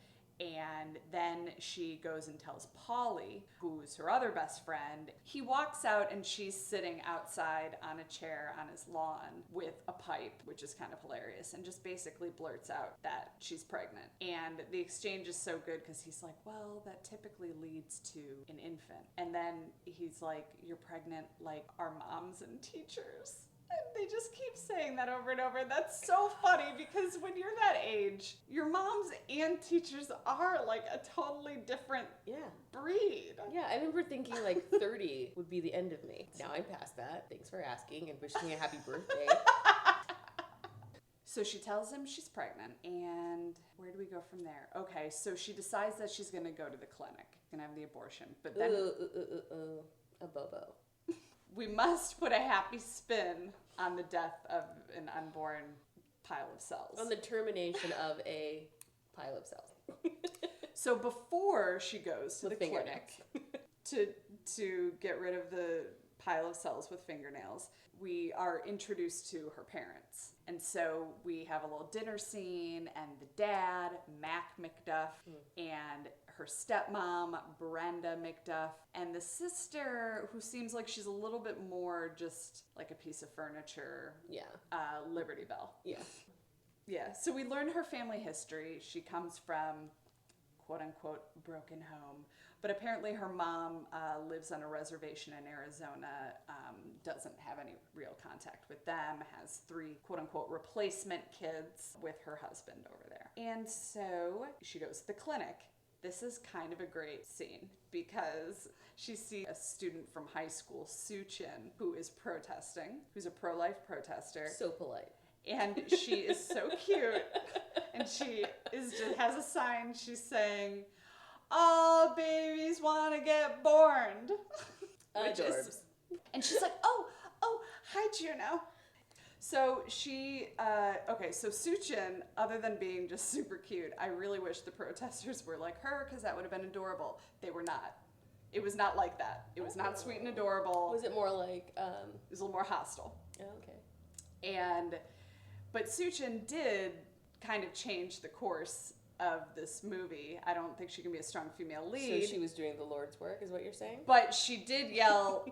and then she goes and tells Polly, who's her other best friend. He walks out and she's sitting outside on a chair on his lawn with a pipe, which is kind of hilarious, and just basically blurts out that she's pregnant. And the exchange is so good because he's like, well, that typically leads to an infant. And then he's like, you're pregnant like our moms and teachers. And they just keep saying that over and over. That's so funny because when you're that age, your moms and teachers are like a totally different breed. Yeah, I remember thinking like 30 would be the end of me. Now I'm past that. Thanks for asking and wishing me a happy birthday. So she tells him she's pregnant, and where do we go from there? Okay, so she decides that she's going to go to the clinic and have the abortion. But then a bobo. We must put a happy spin on the death of an unborn pile of cells. On the termination of a pile of cells. So before she goes to the clinic to get rid of the pile of cells with fingernails, we are introduced to her parents. And so we have a little dinner scene, and the dad, Mac McDuff, and her stepmom, Brenda McDuff, and the sister, who seems like she's a little bit more just like a piece of furniture. Yeah. Liberty Bell. Yeah. Yeah, so we learn her family history. She comes from, quote unquote, broken home. But apparently her mom lives on a reservation in Arizona, doesn't have any real contact with them, has 3, quote unquote, replacement kids with her husband over there. And so she goes to the clinic. This is kind of a great scene because she sees a student from high school, Suchin, who is protesting, who's a pro-life protester. So polite. And she is so cute. And she has a sign. She's saying, all babies want to get born. And she's like, oh, hi, Juno. So she, so Suchin, other than being just super cute, I really wish the protesters were like her because that would have been adorable. They were not. It was not like that. It was not sweet and adorable. Was it more like... It was a little more hostile. Oh, okay. But Suchin did kind of change the course of this movie. I don't think she can be a strong female lead. So she was doing the Lord's work, is what you're saying? But she did yell,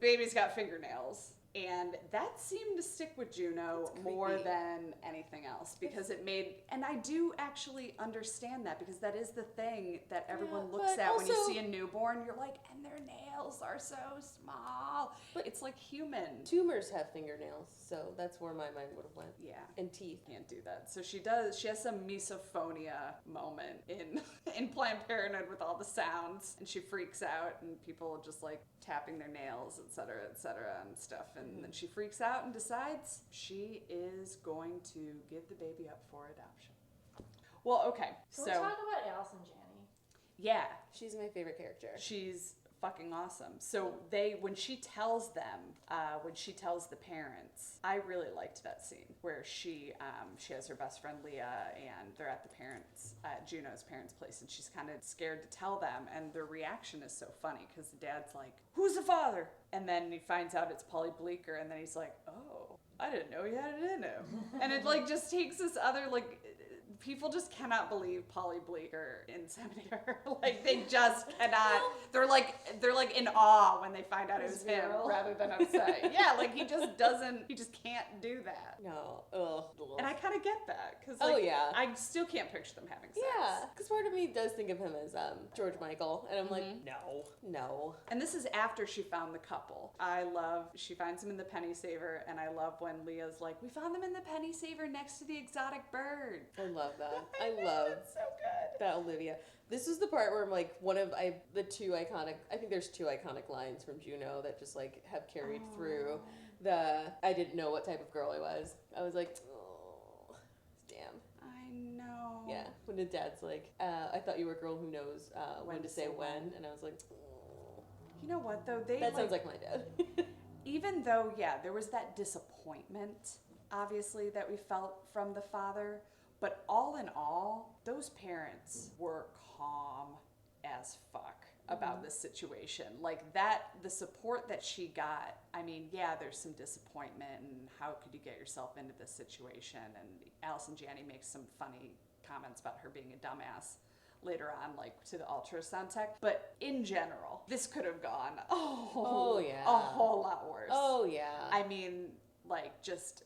baby's got fingernails. And that seemed to stick with Juno more than anything else because it made, and I do actually understand that because that is the thing that everyone looks at when you see a newborn. You're like, and their nails are so small. But it's like human. Tumors have fingernails, so that's where my mind would have went. Yeah. And teeth. Can't do that. So she has some misophonia moment in Planned Parenthood with all the sounds, and she freaks out, and people just like tapping their nails, et cetera, and stuff. And then she freaks out and decides she is going to give the baby up for adoption. Well, okay. Can we talk about Allison Janney? Yeah. She's my favorite character. She's fucking awesome. So when she tells the parents, I really liked that scene where she has her best friend Leah and they're at Juno's parents' place, and she's kind of scared to tell them, and their reaction is so funny because the dad's like, who's the father? And then he finds out it's Polly Bleeker, and then he's like, oh, I didn't know he had it in him. And it like just takes this other like, people just cannot believe Polly Bleeker inseminated her. Like they just cannot. They're like in awe when they find out it was him rather than upset. Yeah, like he just can't do that. No. Ugh. And I kind of get that because I still can't picture them having sex. Yeah, because part of me does think of him as George Michael, and I'm like, no. And this is after she found the couple. She finds him in the penny saver, and I love when Leah's like, we found them in the penny saver next to the exotic bird. I love that. I love it's so good. That Olivia. This is the part where I'm like, I think there's 2 iconic lines from Juno that just like have carried through I didn't know what type of girl I was. I was like, oh, damn. I know. Yeah. When the dad's like, I thought you were a girl who knows when to say when. And I was like, oh. You know what though? That sounds like my dad. Even though, there was that disappointment, obviously, that we felt from the father. But all in all, those parents were calm as fuck about this situation. Like that, the support that she got, I mean, yeah, there's some disappointment and how could you get yourself into this situation? And Allison Janney makes some funny comments about her being a dumbass later on, like to the ultrasound tech. But in general, this could have gone a whole lot worse. Oh yeah. I mean, like just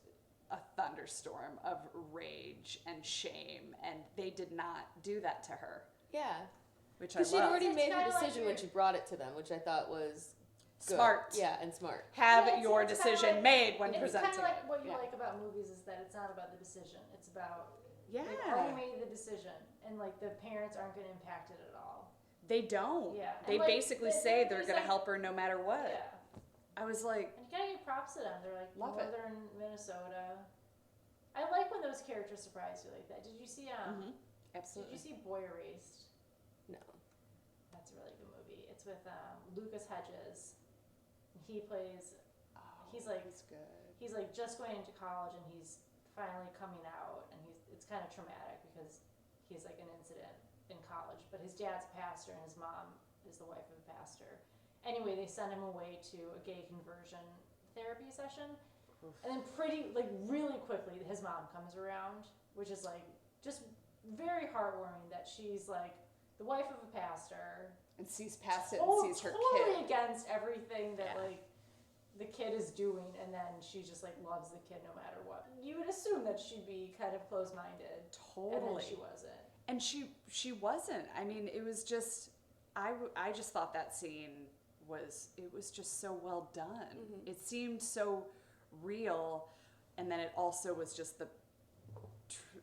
a thunderstorm of rage and shame, and they did not do that to her. Yeah. Which I love. Because she'd already made her decision when she brought it to them, which I thought was good. Smart. Yeah, and smart. Have your decision made when presenting. It's kind of like what you like about movies is that it's not about the decision. It's about they already made the decision, and like the parents aren't going to impact it at all. They don't. Yeah. They like, basically say they're going to help her no matter what. Yeah. I was like, and you gotta give props to them. They're like love northern Minnesota. I like when those characters surprise you like that. Did you see Absolutely. Did you see Boy Erased? No. That's a really good movie. It's with Lucas Hedges. He plays. He's good. He's like just going into college and he's finally coming out, and it's kind of traumatic because he's like an incident in college. But his dad's a pastor and his mom is the wife of a pastor. Anyway, they send him away to a gay conversion therapy session. And then really quickly, his mom comes around, which is like just very heartwarming that she's like the wife of a pastor. And sees past it and sees her totally kid. against everything that like the kid is doing, and then she just like loves the kid no matter what. You would assume that she'd be kind of closed-minded. Totally. And then she wasn't. And she wasn't. I mean, it was just, I just thought that scene was just so well done. It seemed so real, and then it also was just the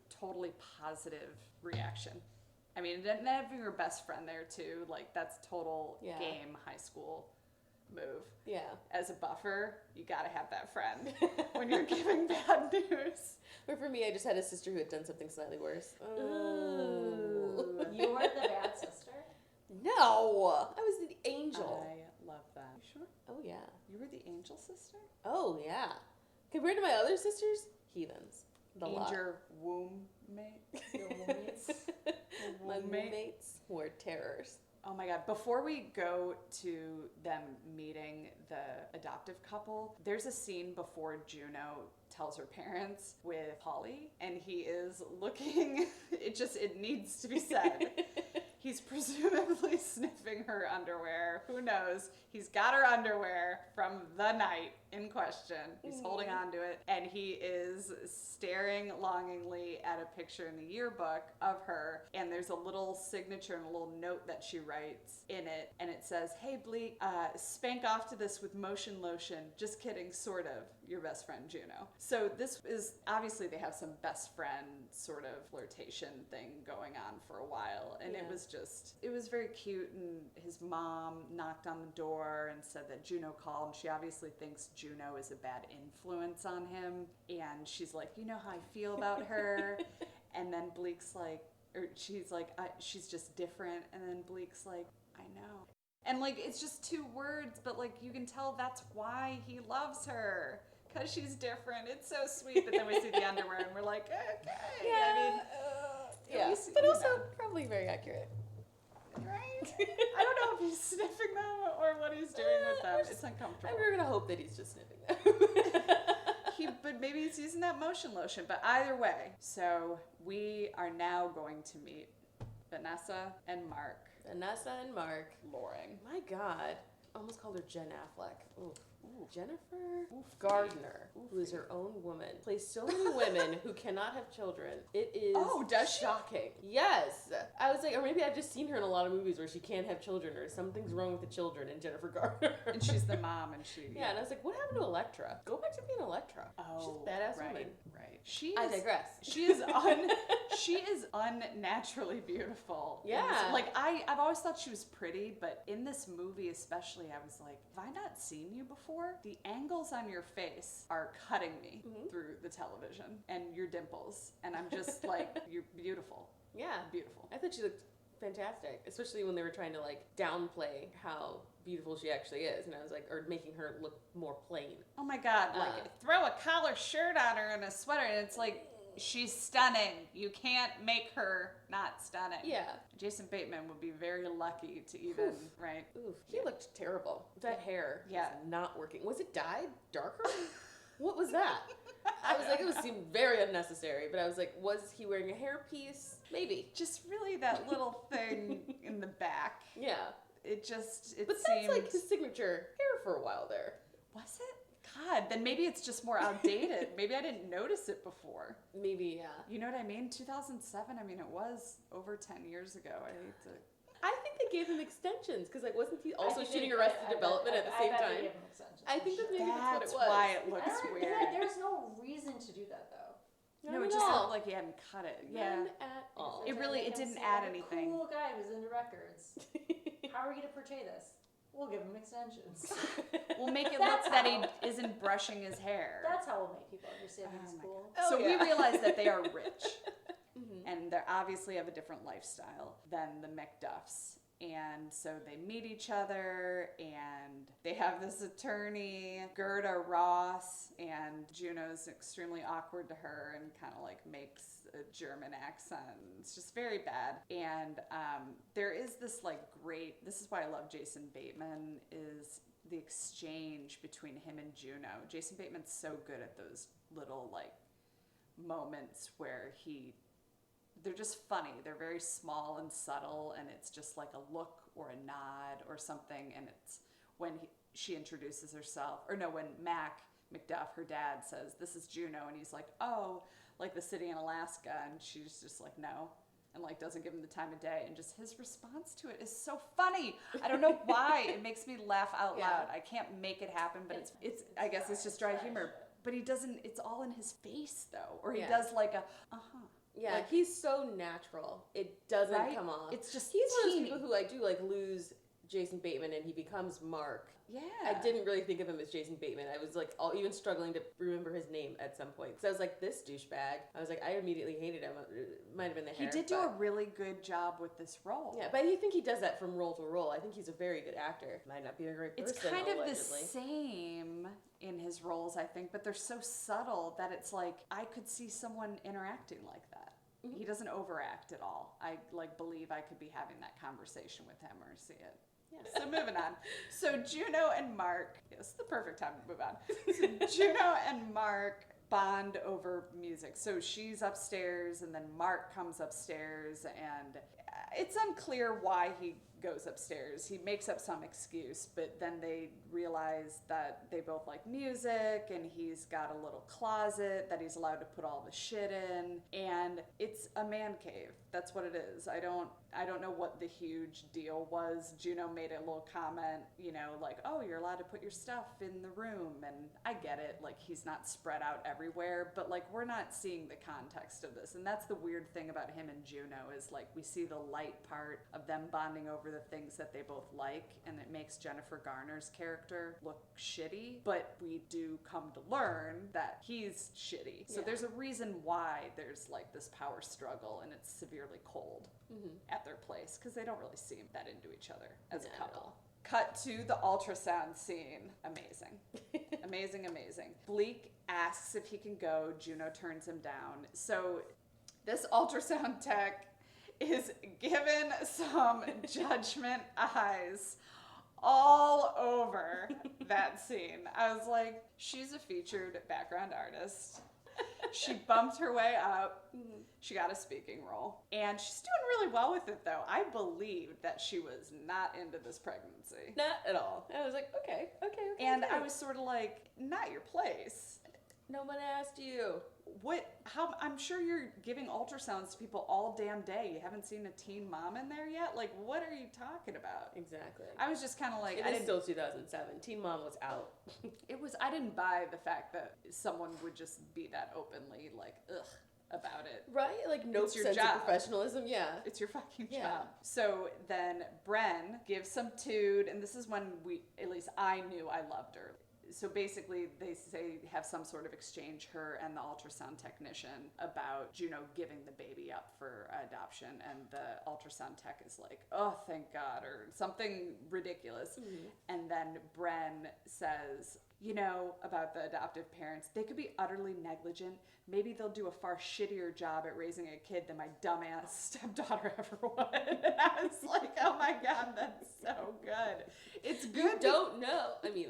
totally positive reaction. I mean, and having her best friend there too, like that's total game high school move. Yeah. As a buffer, you gotta have that friend when you're giving bad news. But for me, I just had a sister who had done something slightly worse. Ooh. You were the bad sister? No, I was the angel. I love that. You sure? Oh yeah. You were the angel sister? Oh yeah. Compared to my other sisters, heathens. The Angel womb mate? Your roommates? My roommates were terrors. Oh my God. Before we go to them meeting the adoptive couple, there's a scene before Juno tells her parents with Holly, and he is looking, it needs to be said. He's presumably sniffing her underwear. Who knows? He's got her underwear from the night in question. He's holding on to it, and he is staring longingly at a picture in the yearbook of her, and there's a little signature and a little note that she writes in it, and it says, "Hey Bleak, spank off to this with motion lotion. Just kidding, sort of. Your best friend Juno." So this is, obviously they have some best friend sort of flirtation thing going on for a while, and it was very cute, and his mom knocked on the door and said that Juno called, and she obviously thinks Juno is a bad influence on him, and she's like, you know how I feel about her, and then Bleak's like, or she's like, she's just different, and then Bleak's like, I know. And like, it's just 2 words, but like, you can tell that's why he loves her, because she's different. It's so sweet, but then we see the underwear, and we're like, okay. Yeah, I mean, but also probably very accurate. Right? I don't know if he's sniffing them or what he's doing with them. It's uncomfortable. We're gonna hope that he's just sniffing them. But maybe he's using that motion lotion. But either way, so we are now going to meet Vanessa and Mark. Vanessa and Mark. Loring. My God. Almost called her Jen Affleck. Ooh. Jennifer Garner, who is her own woman, plays so many women who cannot have children. It is shocking. Yes. I was like, or maybe I've just seen her in a lot of movies where she can't have children, or something's wrong with the children in Jennifer Garner. And she's the mom, and she... Yeah, and I was like, what happened to Electra? Go back to being Electra. Oh, she's a badass woman. Right. I digress. She is unnaturally beautiful. Yeah. Like, I've always thought she was pretty, but in this movie especially, I was like, have I not seen you before? The angles on your face are cutting me through the television, and your dimples, and I'm just like, you're beautiful. Yeah. Beautiful. I thought she looked fantastic, especially when they were trying to like downplay how beautiful she actually is, and I was like, or making her look more plain. Oh my God, like throw a collar shirt on her and a sweater, and it's like, she's stunning. You can't make her not stunning. Yeah. Jason Bateman would be very lucky to even, right? Oof. He looked terrible. That hair was not working. Was it dyed darker? What was that? I was like, it seemed very unnecessary, but I was like, was he wearing a hairpiece? Maybe. Just really that little thing in the back. Yeah. It seemed... that's like his signature hair for a while there. Was it? God, then maybe it's just more outdated. Maybe I didn't notice it before. Maybe, yeah. You know what I mean? 2007, I mean, it was over 10 years ago. I think they gave him extensions, because like, wasn't he also shooting Arrested Development at the same time? I think that maybe that's what it was. That's why it looks weird. Yeah, there's no reason to do that, though. No, it just looked like he hadn't cut it. None at all. It didn't add anything. Cool guy who's into records. How are we going to portray this? We'll give him extensions. We'll make it look that he isn't brushing his hair. That's how we'll make people understand he's cool. So we realize that they are rich. And they obviously have a different lifestyle than the McDuffs. And so they meet each other, and they have this attorney, Gerda Ross, and Juno's extremely awkward to her and kind of like makes a German accent. It's just very bad. And there is this like great, this is why I love Jason Bateman, is the exchange between him and Juno. Jason Bateman's so good at those little like moments where they're just funny. They're very small and subtle, and it's just like a look or a nod or something. And it's when she introduces herself, or no, when Mac McDuff, her dad, says, "This is Juno," and he's like, "Oh, like the city in Alaska," and she's just like, "No," and like doesn't give him the time of day. And just his response to it is so funny. I don't know why. It makes me laugh out loud. I can't make it happen, but it's I guess it's just dry humor. But he doesn't. It's all in his face though, or he does like a Yeah, like, he's so natural. It doesn't come off. It's just he's one of those people who I do like lose Jason Bateman and he becomes Mark. Yeah. I didn't really think of him as Jason Bateman. I was like even struggling to remember his name at some point. So I was like, this douchebag. I was like, I immediately hated him. It might have been the hair. He did do a really good job with this role. Yeah, but I think he does that from role to role. I think he's a very good actor. Might not be a great person, It's kind of allegedly. the same in his roles, I think, but they're so subtle that it's like I could see someone interacting like that. Mm-hmm. He doesn't overact at all. I believe I could be having that conversation with him or see it. Yeah. So moving on. So Juno and Mark, it's the perfect time to move on. So Juno and Mark bond over music. So she's upstairs and then Mark comes upstairs, and it's unclear why he goes upstairs. He makes up some excuse, but then they realize that they both like music, and he's got a little closet that he's allowed to put all the shit in, and it's a man cave. That's what it is. I don't know what the huge deal was. Juno made a little comment, like, "Oh, you're allowed to put your stuff in the room," and I get it, like he's not spread out everywhere, but like we're not seeing the context of this, and that's the weird thing about him and Juno is like we see the light part of them bonding over the things that they both like, and it makes Jennifer Garner's character look shitty, but we do come to learn that he's shitty. So there's a reason why there's like this power struggle, and it's severely cold at their place because they don't really seem that into each other as a couple. Cut to the ultrasound scene. Amazing. Amazing. Bleak asks if he can go. Juno turns him down. So this ultrasound tech is given some judgment eyes all over that scene. I was like, she's a featured background artist. She bumped her way up. She got a speaking role. And she's doing really well with it, though. I believed that she was not into this pregnancy. Not at all. I was like, okay. And I was sort of like, not your place. No one asked you. I'm sure you're giving ultrasounds to people all damn day. You haven't seen a teen mom in there yet? Like, what are you talking about? Exactly. I was just kind of like... It is still 2007. Teen mom was out. I didn't buy the fact that someone would just be that openly, like, ugh, about it. Right? Like, no sense of professionalism, It's your fucking job. So then Bren gives some toot, and this is when at least I knew I loved her. So basically, they say have some sort of exchange, her and the ultrasound technician, about Juno giving the baby up for adoption. And the ultrasound tech is like, oh, thank God, or something ridiculous. And then Bren says, you know, about the adoptive parents, they could be utterly negligent. Maybe they'll do a far shittier job at raising a kid than my dumbass stepdaughter ever would. And I was like, oh my God, that's so good. It's good. You don't know. I mean,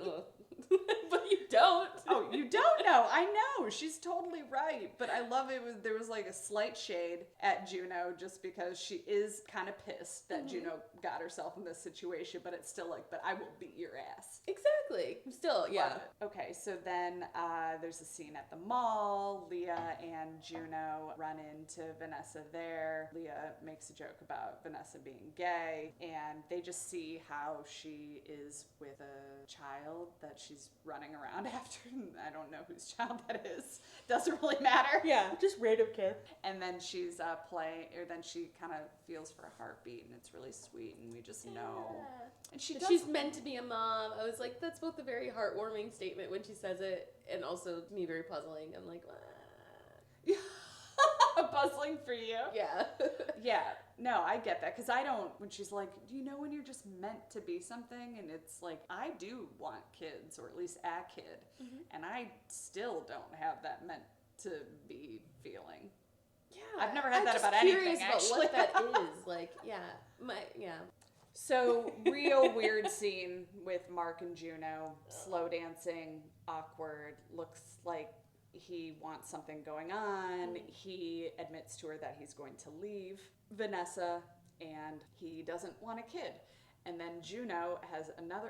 but you don't. Oh, you don't know. I know. She's totally right. But I love it. There was like a slight shade at Juno just because she is kind of pissed that Juno got herself in this situation. But it's still like, but I will beat your ass. Exactly. Still, yeah. Okay, so then there's a scene at the mall. Leah and Juno run into Vanessa there. Leah makes a joke about Vanessa being gay, and they just see how she is with a child that she's running around after. I don't know whose child that is. Doesn't really matter. Yeah, just random kid. And then she's then she kind of feels for a heartbeat, and it's really sweet, and we just know. And she's meant to be a mom. I was like, that's both a very heartwarming statement when she says it, and also to me very puzzling. I'm like, puzzling for you? Yeah. Yeah. No, I get that. Because I don't, when she's like, do you know when you're just meant to be something? And it's like, I do want kids, or at least a kid. And I still don't have that meant to be feeling. Yeah. I've never had that about anything, about actually. what that is. Like, So, real weird scene with Mark and Juno, slow dancing, awkward, looks like he wants something going on. He admits to her that he's going to leave Vanessa, and he doesn't want a kid. And then Juno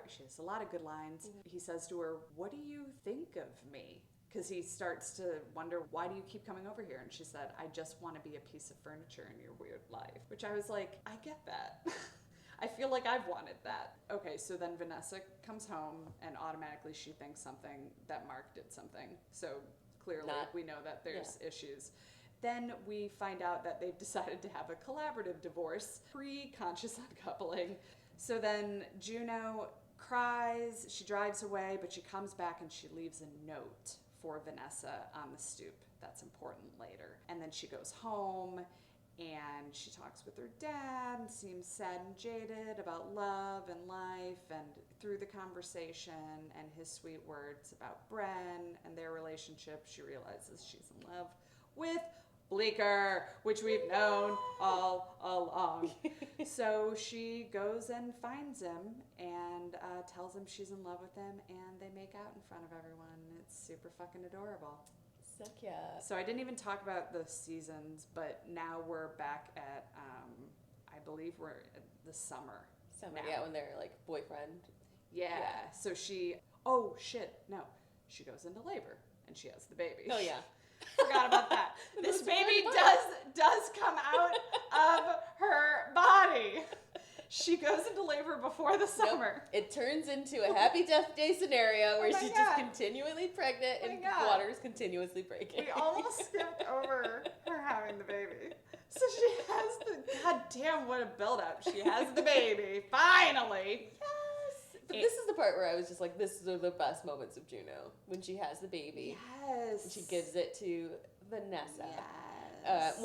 she has a lot of good lines. He says to her, what do you think of me? Because he starts to wonder, why do you keep coming over here? And she said, I just want to be a piece of furniture in your weird life. Which I was like, I get that. I feel like I've wanted that. Okay, so then Vanessa comes home, and automatically she thinks that Mark did something. So clearly we know that there's issues. Then we find out that they've decided to have a collaborative divorce, pre-conscious uncoupling. So then Juno cries, she drives away, but she comes back and she leaves a note for Vanessa on the stoop. That's important later. And then she goes home, and she talks with her dad and seems sad and jaded about love and life. And through the conversation and his sweet words about Bren and their relationship, she realizes she's in love with Bleecker, which we've known all along. So she goes and finds him and tells him she's in love with him, and they make out in front of everyone. It's super fucking adorable. Sick, yeah. So I didn't even talk about the seasons, but now we're back at, I believe we're at the summer. Yeah, when they're like boyfriend. Yeah. So she goes into labor and she has the baby. Oh yeah. Forgot about that. This baby does come out of her body. She goes into labor before the summer. Nope. It turns into a Happy Death Day scenario where she's just continually pregnant and water is continuously breaking. We almost skipped over her having the baby. So she has goddamn, what a build-up. She has the baby, finally. Yes. But this is the part where I was just like, this are the best moments of Juno. When she has the baby. Yes. And she gives it to Vanessa. Yes.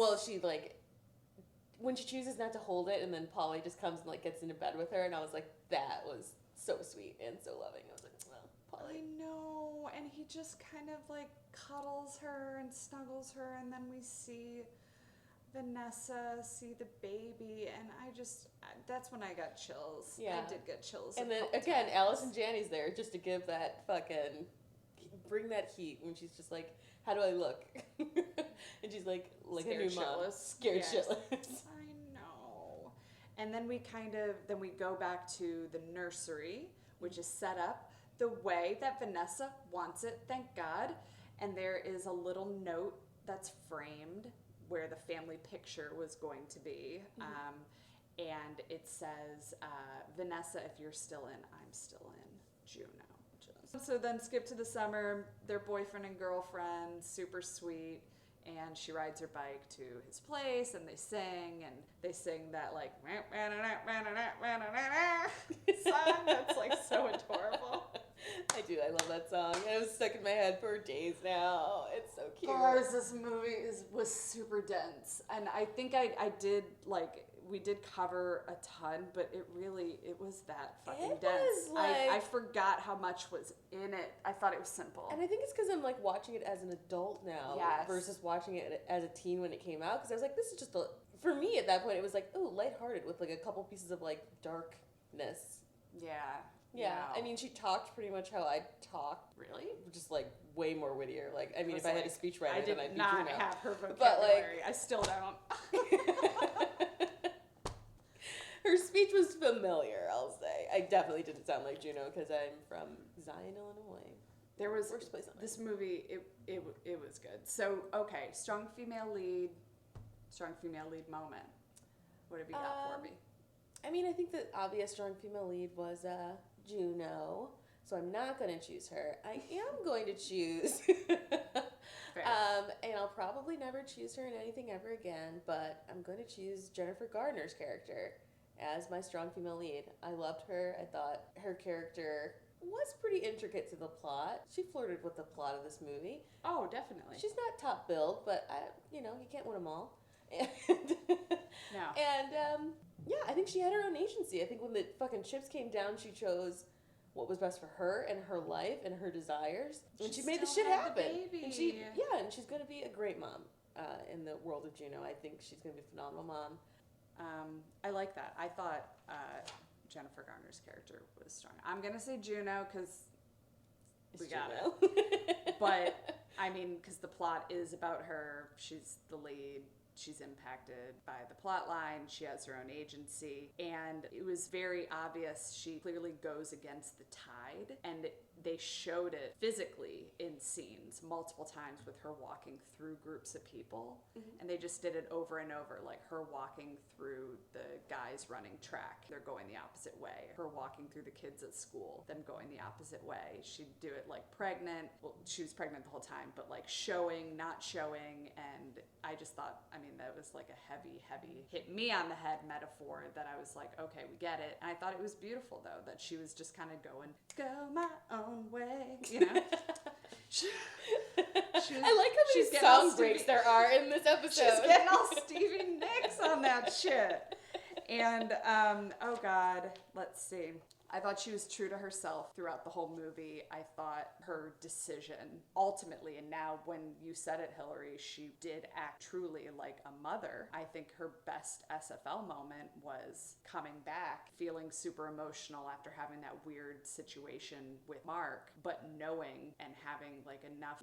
When she chooses not to hold it, and then Polly just comes and like gets into bed with her, and I was like, that was so sweet and so loving. I was like, well, Polly. I know, and he just kind of like cuddles her and snuggles her, and then we see Vanessa see the baby, and that's when I got chills. Yeah. I did get chills. And then again, Alice and Janney's there just to give that bring that heat when she's just like, how do I look? And she's like a new mom. Scared shitless. I know. And then we go back to the nursery, which is set up the way that Vanessa wants it, thank God. And there is a little note that's framed where the family picture was going to be. And it says, Vanessa, if you're still in, I'm still in, Juno. So then skip to the summer, they're boyfriend and girlfriend, super sweet, and she rides her bike to his place, and they sing that like song that's like so adorable. I do. I love that song. It was stuck in my head for days now. It's so cute. Bars, this movie was super dense. And I think I did, like, we did cover a ton, but it was that fucking dense. I forgot how much was in it. I thought it was simple. And I think it's because I'm, like, watching it as an adult now versus watching it as a teen when it came out. Because I was like, this is just for me at that point, it was like, oh, lighthearted with, like, a couple pieces of, like, darkness. Yeah. I mean, she talked pretty much how I talk. Really? Just, like, way more wittier. Like, I mean, if I had a speechwriter, then I'd be Juno. I did not have her vocabulary. But, like, I still don't. Her speech was familiar, I'll say. I definitely didn't sound like Juno because I'm from Zion, Illinois. There was Worst place on earth. this movie. It was good. So okay, strong female lead moment. What have you got for me? I mean, I think the obvious strong female lead was Juno, so I'm not going to choose her. I am going to choose, and I'll probably never choose her in anything ever again. But I'm going to choose Jennifer Garner's character as my strong female lead. I loved her. I thought her character was pretty intricate to the plot. She flirted with the plot of this movie. Oh, definitely. She's not top billed, but you can't win them all. And no. And yeah, I think she had her own agency. I think when the fucking chips came down, she chose what was best for her and her life and her desires, and she made the shit happen. And she's gonna be a great mom in the world of Juno. I think she's gonna be a phenomenal mom. I like that. I thought Jennifer Garner's character was strong. I'm gonna say Juno because we got it. But I mean, because the plot is about her. She's the lead. She's impacted by the plot line. She has her own agency. And it was very obvious she clearly goes against the tide. And they showed it physically in scenes multiple times with her walking through groups of people. Mm-hmm. And they just did it over and over, like her walking through the guys running track. They're going the opposite way. Her walking through the kids at school, them going the opposite way. She'd do it like pregnant. Well, she was pregnant the whole time, but like showing, not showing. And I just thought, I mean, that was like a heavy hit me on the head metaphor that I was like, okay, we get it. And I thought it was beautiful though, that she was just kind of going, go my own way, you know? I like how many song breaks there are in this episode. She's getting all Stevie Nicks on that shit. And, oh God, let's see. I thought she was true to herself throughout the whole movie. I thought her decision ultimately, and now when you said it, Hilary, she did act truly like a mother. I think her best SFL moment was coming back, feeling super emotional after having that weird situation with Mark, but knowing and having like enough,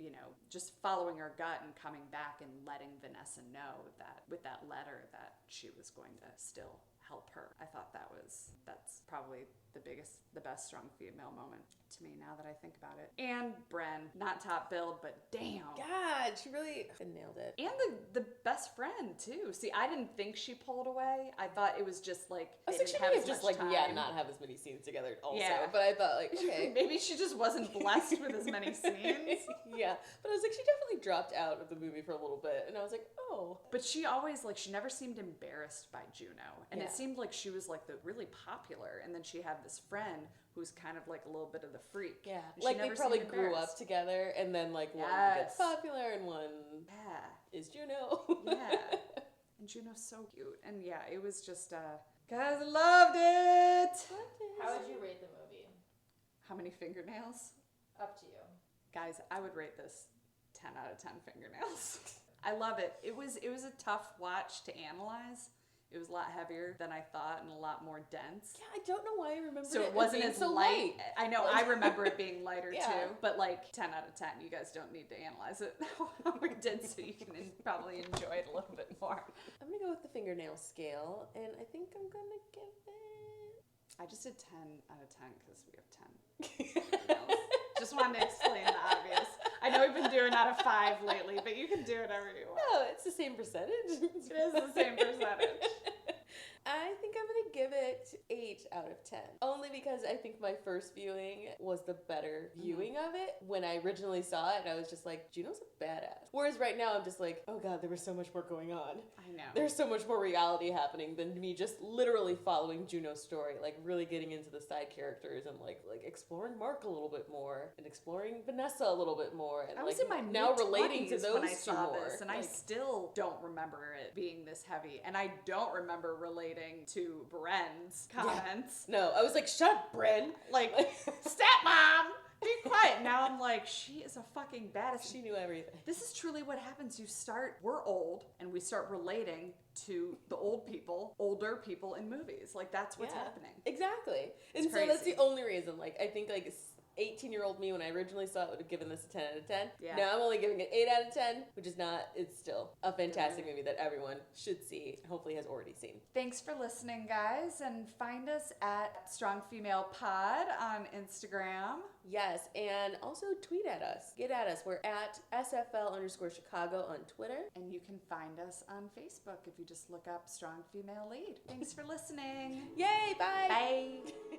just following her gut and coming back and letting Vanessa know that with that letter that she was going to still help her. I thought that's probably the best strong female moment to me now that I think about it. And Bren, not top billed, but damn. God, she really nailed it. And the best friend too. See, I didn't think she pulled away. I thought it was just like I was like, she may have just like time. Not have as many scenes together also. Yeah. But I thought like, okay. Maybe she just wasn't blessed with as many scenes. Yeah. But I was like, she definitely dropped out of the movie for a little bit. And I was like, oh. But she always she never seemed embarrassed by Juno. And it seemed like she was like the really popular. And then she had this friend who's kind of like a little bit of the freak. Yeah. Like they probably grew up together and then like one gets popular and one is Juno. Yeah. And Juno's so cute. And yeah, it was just guys, I loved it. How would you rate the movie? How many fingernails? Up to you. Guys, I would rate this 10 out of 10 fingernails. I love it. It was a tough watch to analyze. It was a lot heavier than I thought and a lot more dense. Yeah, I don't know why I remember so it wasn't as light. I know, I remember it being lighter too, but like 10 out of 10. You guys don't need to analyze it how we did, so you can probably enjoy it a little bit more. I'm going to go with the fingernail scale, and I think I'm going to give it... I just did 10 out of 10 because we have 10 fingernails. Just wanted to explain the obvious. I know we've been doing out of 5 lately, but you can do whatever you want. No, it's the same percentage. It is the same percentage. I think I'm gonna give it 8 out of 10. Only because I think my first viewing was the better viewing of it. When I originally saw it, I was just like, Juno's a badass. Whereas right now, I'm just like, oh god, there was so much more going on. I know. There's so much more reality happening than me just literally following Juno's story, like really getting into the side characters and like exploring Mark a little bit more and exploring Vanessa a little bit more. And I was like in my now relating to those when I two saw more. this, and I still don't remember it being this heavy, and I don't remember relating to Bren's comments. Yeah. No, I was like, shut up, Bren. Like, stepmom! Be quiet. Now I'm like, she is a fucking badass. She knew everything. This is truly what happens. We're old, and we start relating to the older people in movies. Like, that's what's happening. Exactly. It's and crazy. so that's the only reason. Like, I think, like, 18-year-old me, when I originally saw it, would have given this a 10 out of 10. Yeah. Now I'm only giving it 8 out of 10, which is not, it's still a fantastic movie that everyone should see, hopefully has already seen. Thanks for listening, guys, and find us at Strong Female Pod on Instagram. Yes, and also tweet at us. Get at us. We're at SFL_Chicago on Twitter. And you can find us on Facebook if you just look up Strong Female Lead. Thanks for listening. Yay, bye. Bye.